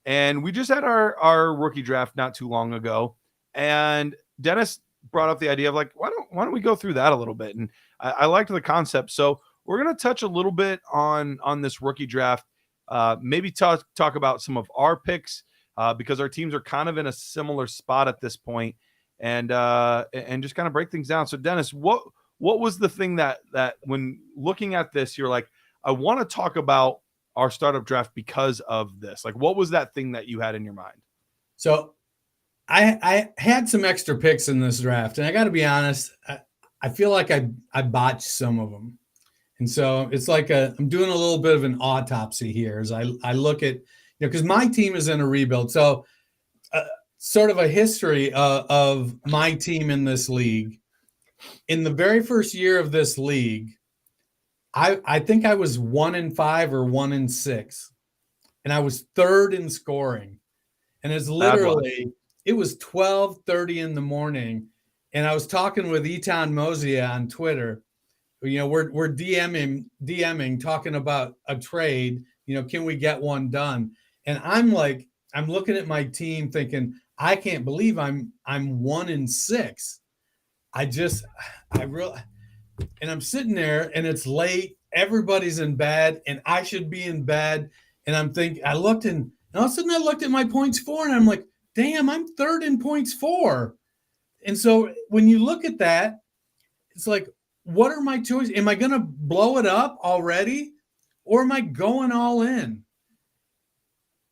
and we just had our rookie draft not too long ago. And Dennis brought up the idea of like, why don't we go through that a little bit? And I liked the concept. So we're going to touch a little bit on this rookie draft, maybe talk about some of our picks because our teams are kind of in a similar spot at this point, and just kind of break things down. So Dennis, what was the thing that when looking at this, you're like, I want to talk about our startup draft because of this? Like, what was that thing that you had in your mind? So I had some extra picks in this draft, and I got to be honest, I feel like I botched some of them. And so it's like I'm doing a little bit of an autopsy here as I look at, because my team is in a rebuild. So sort of a history of my team in this league. In the very first year of this league, I think I was 1-5 or 1-6, and I was third in scoring. And it's literally, it was 12:30 in the morning, and I was talking with Etan Mosia on Twitter. We're DMing, talking about a trade. Can we get one done? And I'm looking at my team thinking, I can't believe I'm 1-6. And I'm sitting there, and it's late. Everybody's in bed, and I should be in bed. And I'm thinking, and all of a sudden I looked at my points for, and I'm like, damn, I'm third in points for. And so when you look at that, it's like, what are my choices? Am I going to blow it up already, or am I going all in?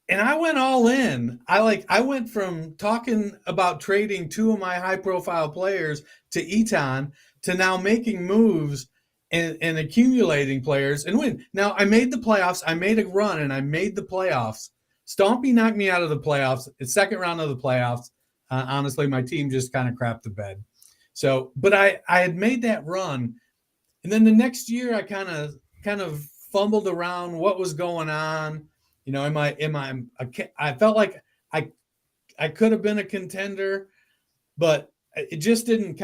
And I went all in. I went from talking about trading 2 of my high-profile players to Etan to now making moves and accumulating players and win. Now, I made the playoffs. I made a run, and I made the playoffs. Stompy knocked me out of the playoffs. It's second round of the playoffs. Honestly, my team just kind of crapped the bed. So, but I had made that run, and then the next year I kind of fumbled around what was going on. You know, I felt like I could have been a contender, but it just didn't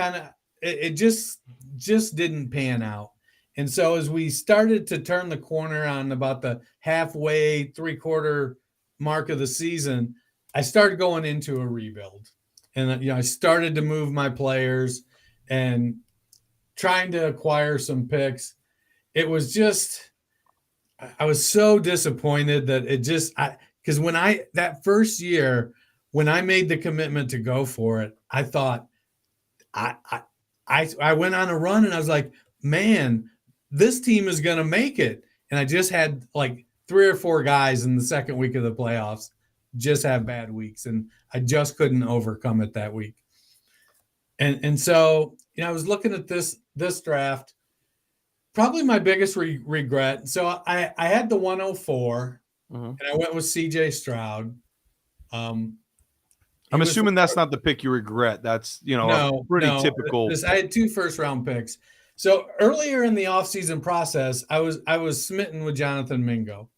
it just didn't pan out. And so as we started to turn the corner on about the halfway, 3/4 mark of the season, I started going into a rebuild. And, you know, I started to move my players and trying to acquire some picks. It was just, I was so disappointed that because that first year, when I made the commitment to go for it, I thought, I went on a run and I was like, man, this team is going to make it. And I just had like 3 or 4 guys in the second week of the playoffs just have bad weeks. And I just couldn't overcome it that week. And so, you know, I was looking at this draft, probably my biggest regret. So I had the 104 and I went with CJ Stroud. I'm assuming that's not the pick you regret. That's, you know, pretty typical. I had 2 first-round picks. So earlier in the offseason process, I was smitten with Jonathan Mingo.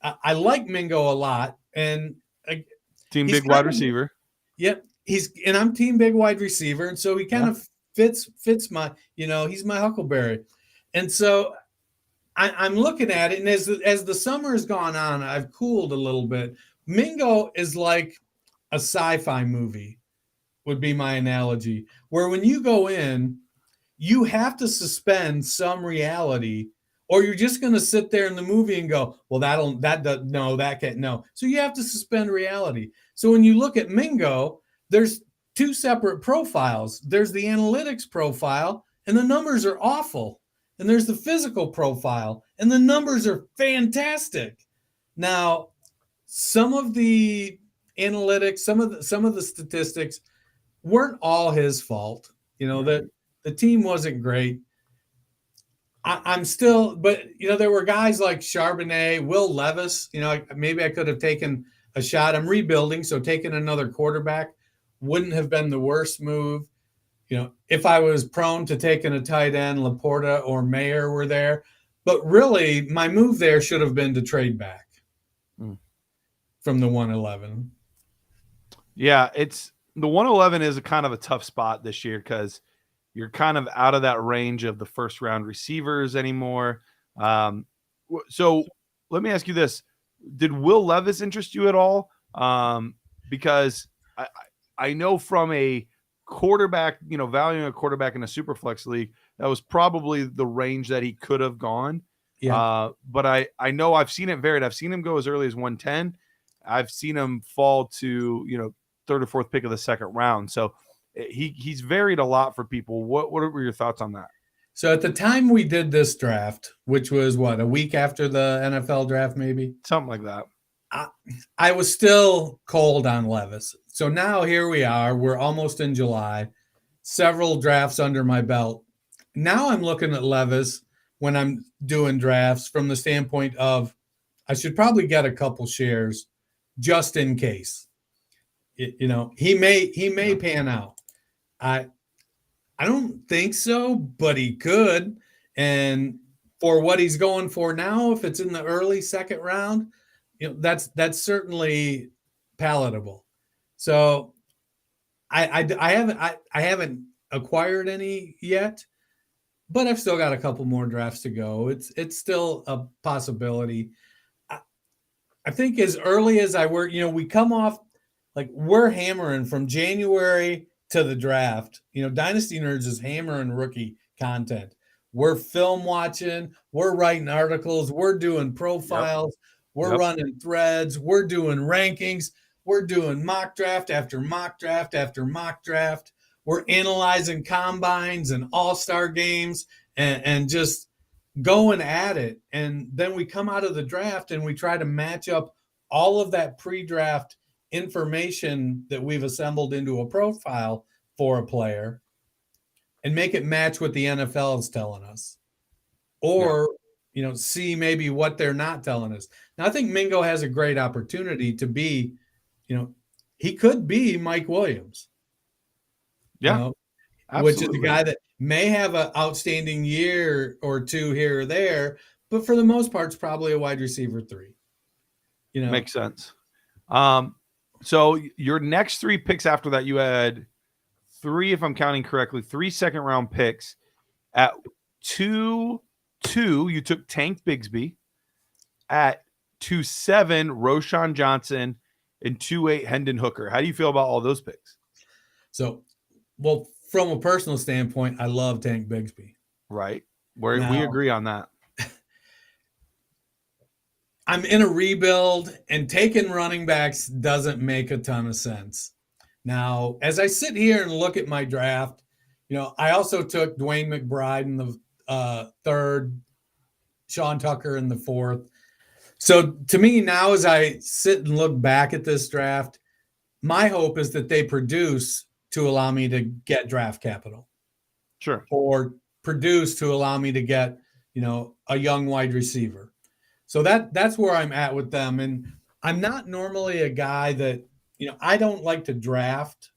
I like Mingo a lot, and team big wide receiver. Yep, I'm team big wide receiver, and so he kind of fits my, you know, he's my Huckleberry, and so I'm looking at it, and as the summer has gone on, I've cooled a little bit. Mingo is like a sci-fi movie, would be my analogy, where when you go in, you have to suspend some reality, or you're just going to sit there in the movie and go, well, that can't, no. So you have to suspend reality. So when you look at Mingo, there's 2 separate profiles. There's the analytics profile, and the numbers are awful. And there's the physical profile, and the numbers are fantastic. Now, some of the analytics, some of the statistics weren't all his fault. You know, the team wasn't great. I'm still, but, you know, there were guys like Charbonnet, Will Levis. You know, maybe I could have taken a shot. I'm rebuilding, so taking another quarterback wouldn't have been the worst move. You know, if I was prone to taking a tight end, Laporta or Mayer were there. But really, my move there should have been to trade back from the 111. Yeah, it's the 111 is a kind of a tough spot this year because you're kind of out of that range of the first round receivers anymore. So let me ask you this. Did Will Levis interest you at all? Because I know from a quarterback, you know, valuing a quarterback in a super flex league, that was probably the range that he could have gone. Yeah. But I know I've seen it varied. I've seen him go as early as 110. I've seen him fall to, you know, 3rd or 4th pick of the 2nd round. So he's varied a lot for people. What were your thoughts on that? So at the time we did this draft, which was a week after the NFL draft, maybe something like that. I was still cold on Levis. So now here we are. We're almost in July, several drafts under my belt. Now I'm looking at Levis when I'm doing drafts from the standpoint of I should probably get a couple shares just in case. You know, he may pan out. I don't think so, but he could. And for what he's going for now, if it's in the early 2nd round, you know, that's certainly palatable. So I haven't acquired any yet, but I've still got a couple more drafts to go. It's still a possibility. I think as early as we come off, like we're hammering from January to the draft. You know, Dynasty Nerds is hammering rookie content. We're film watching. We're writing articles. We're doing profiles. We're running threads. We're doing rankings. We're doing mock draft after mock draft after mock draft. We're analyzing combines and all-star games and just going at it. And then we come out of the draft and we try to match up all of that pre-draft information that we've assembled into a profile for a player and make it match what the NFL is telling us. or see maybe what they're not telling us. Now, I think Mingo has a great opportunity to be, he could be Mike Williams. Yeah, which is the guy that may have an outstanding year or two here or there, but for the most part, it's probably a wide receiver 3. Makes sense. So your next 3 picks after that, you had 3, if I'm counting correctly, 3 second-round picks. At 2-2, you took Tank Bigsby. At 2-7, Roshan Johnson, and 2-8, Hendon Hooker. How do you feel about all those picks? So, well, from a personal standpoint, I love Tank Bigsby. Right. We agree on that. I'm in a rebuild, and taking running backs doesn't make a ton of sense. Now, as I sit here and look at my draft, I also took Dwayne McBride in the 3rd, Sean Tucker in the 4th. So to me now, as I sit and look back at this draft, my hope is that they produce to allow me to get draft capital. Sure. Or produce to allow me to get, a young wide receiver. So that's where I'm at with them. And I'm not normally a guy that, I don't like to draft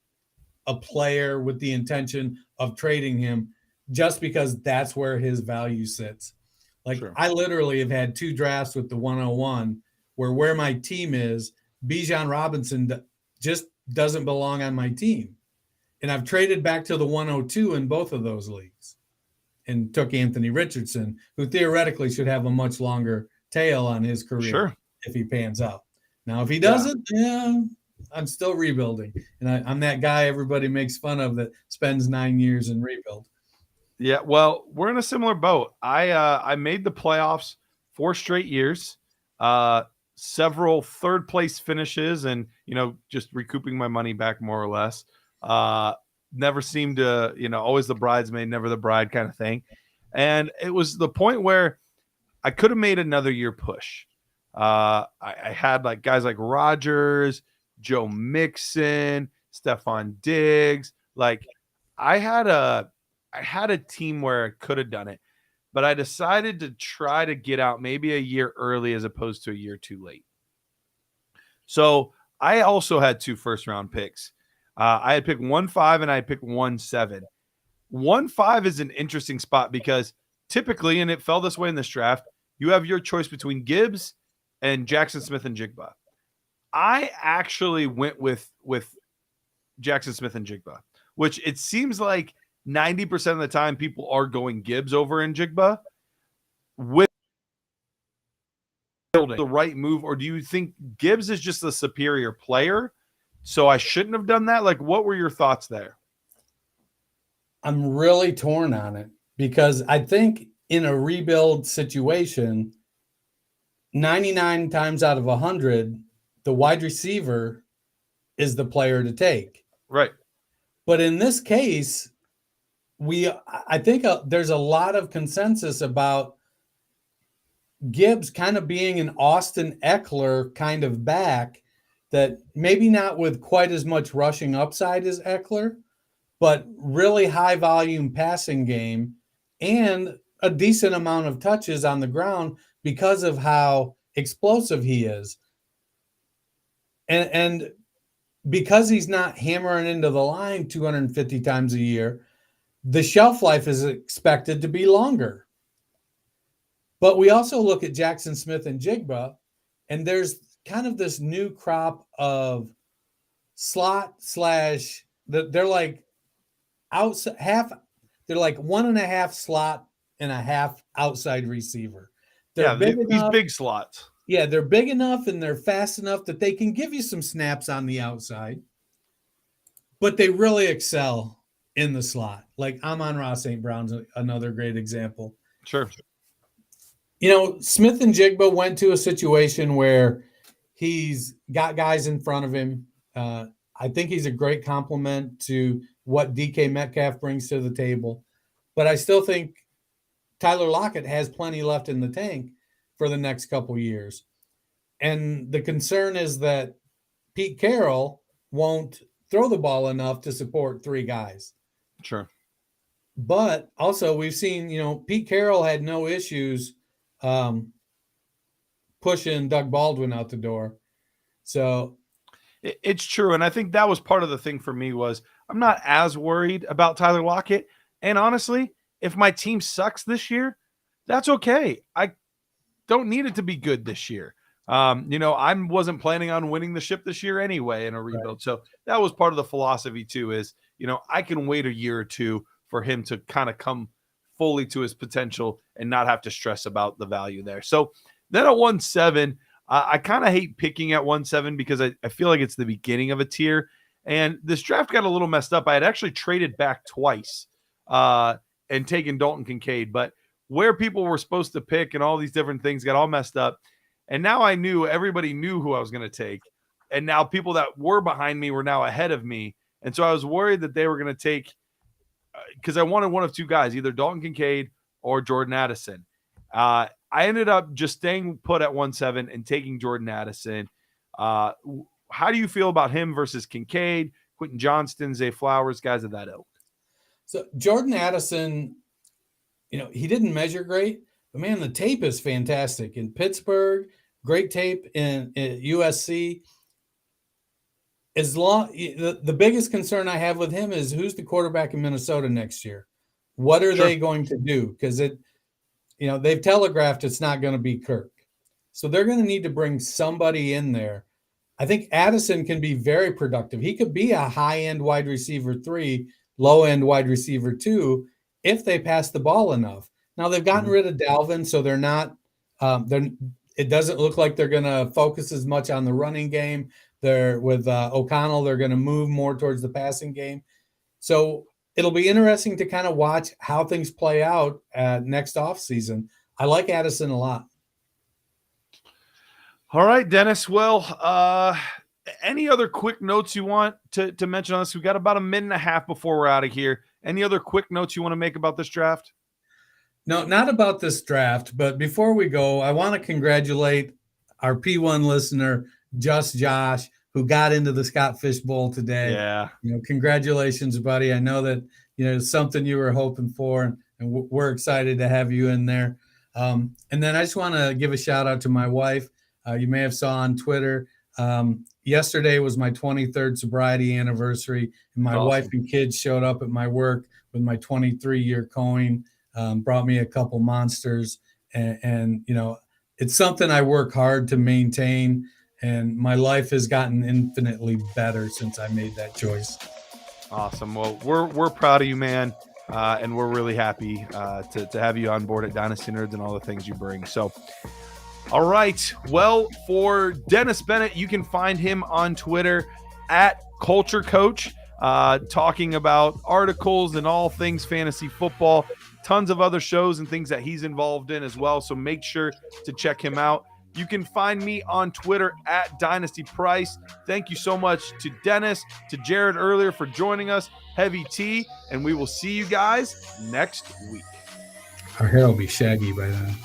a player with the intention of trading him just because that's where his value sits. Like, sure. I literally have had 2 drafts with the 101 where my team is, Bijan Robinson just doesn't belong on my team. And I've traded back to the 102 in both of those leagues and took Anthony Richardson, who theoretically should have a much longer tail on his career if he pans out. Now, if he doesn't, I'm still rebuilding. And I'm that guy everybody makes fun of that spends 9 years in rebuild. Yeah, well, we're in a similar boat. I made the playoffs 4 straight years, several 3rd place finishes, and just recouping my money back more or less. Never seemed to, always the bridesmaid, never the bride kind of thing. And it was the point where I could have made another year push. I had like guys like Rodgers, Joe Mixon, Stephon Diggs. Like I had a team where I could have done it, but I decided to try to get out maybe a year early as opposed to a year too late. So I also had 2 first-round picks. I had picked 1-5 and I had picked 1-7. 1-5 is an interesting spot because typically, and it fell this way in this draft, you have your choice between Gibbs and Jackson Smith and Jigba. I actually went with Jackson Smith and Jigba, which it seems like 90% of the time people are going Gibbs over in Jigba. With the right move, or do you think Gibbs is just a superior player, so I shouldn't have done that? Like, what were your thoughts there? I'm really torn on it because I think in a rebuild situation, 99 times out of 100, the wide receiver is the player to take. Right. But in this case, I think there's a lot of consensus about Gibbs kind of being an Austin Eckler kind of back that maybe not with quite as much rushing upside as Eckler, but really high volume passing game and a decent amount of touches on the ground because of how explosive he is. And because he's not hammering into the line 250 times a year, the shelf life is expected to be longer. But we also look at Jackson Smith and Jigba, and there's kind of this new crop of slot slash, they're like outside half, they're like 1.5 slot and a half outside receiver. They're big these big slots. Yeah, they're big enough and they're fast enough that they can give you some snaps on the outside, but they really excel in the slot. Like Amon-Ra St. Brown's another great example. Sure. Smith and Jigba went to a situation where he's got guys in front of him. I think he's a great complement to what DK Metcalf brings to the table. But I still think Tyler Lockett has plenty left in the tank for the next couple years. And the concern is that Pete Carroll won't throw the ball enough to support 3 guys. Sure. But also we've seen, Pete Carroll had no issues pushing Doug Baldwin out the door. So it's true. And I think that was part of the thing for me was I'm not as worried about Tyler Lockett. And honestly, if my team sucks this year, that's okay. I don't need it to be good this year. I wasn't planning on winning the ship this year anyway in a rebuild. Right. So that was part of the philosophy too, is, I can wait a year or two for him to kind of come fully to his potential and not have to stress about the value there. So then at 1-7, I kind of hate picking at 1-7 because I feel like it's the beginning of a tier. And this draft got a little messed up. I had actually traded back twice and taken Dalton Kincaid, but where people were supposed to pick and all these different things got all messed up. And now everybody knew who I was going to take. And now people that were behind me were now ahead of me. And so I was worried that they were going to take, because I wanted one of two guys, either Dalton Kincaid or Jordan Addison. I ended up just staying put at 1-7 and taking Jordan Addison. How do you feel about him versus Kincaid, Quentin Johnston, Zay Flowers, guys of that ilk? So Jordan Addison, he didn't measure great, but man, the tape is fantastic. In Pittsburgh, great tape in USC. The biggest concern I have with him is who's the quarterback in Minnesota next year? What are they going to do? Because they've telegraphed it's not going to be Kirk. So they're going to need to bring somebody in there. I think Addison can be very productive. He could be a high-end wide receiver 3, low-end wide receiver 2 if they pass the ball enough. Now they've gotten rid of Dalvin, so they're not it doesn't look like they're going to focus as much on the running game. They're with O'Connell, they're going to move more towards the passing game. So it'll be interesting to kind of watch how things play out next offseason. I like Addison a lot. All right, Dennis. Well, any other quick notes you want to mention on this? We've got about a minute and a half before we're out of here. Any other quick notes you want to make about this draft? No, not about this draft. But before we go, I want to congratulate our P1 listener, Just Josh, who got into the Scott Fish Bowl today. Yeah. Congratulations, buddy. I know that, it's something you were hoping for, and we're excited to have you in there. And then I just want to give a shout out to my wife. You may have saw on Twitter. Yesterday was my 23rd sobriety anniversary, and my wife and kids showed up at my work with my 23-year coin, brought me a couple monsters, and it's something I work hard to maintain, and my life has gotten infinitely better since I made that choice. Awesome. Well, we're proud of you, man, and we're really happy to have you on board at Dynasty Nerds and all the things you bring. So, all right. Well, for Dennis Bennett, you can find him on Twitter at Culture Coach, talking about articles and all things fantasy football, tons of other shows and things that he's involved in as well. So make sure to check him out. You can find me on Twitter at Dynasty Price. Thank you so much to Dennis, to Jared earlier for joining us, Heavy T, and we will see you guys next week. Our hair will be shaggy by then.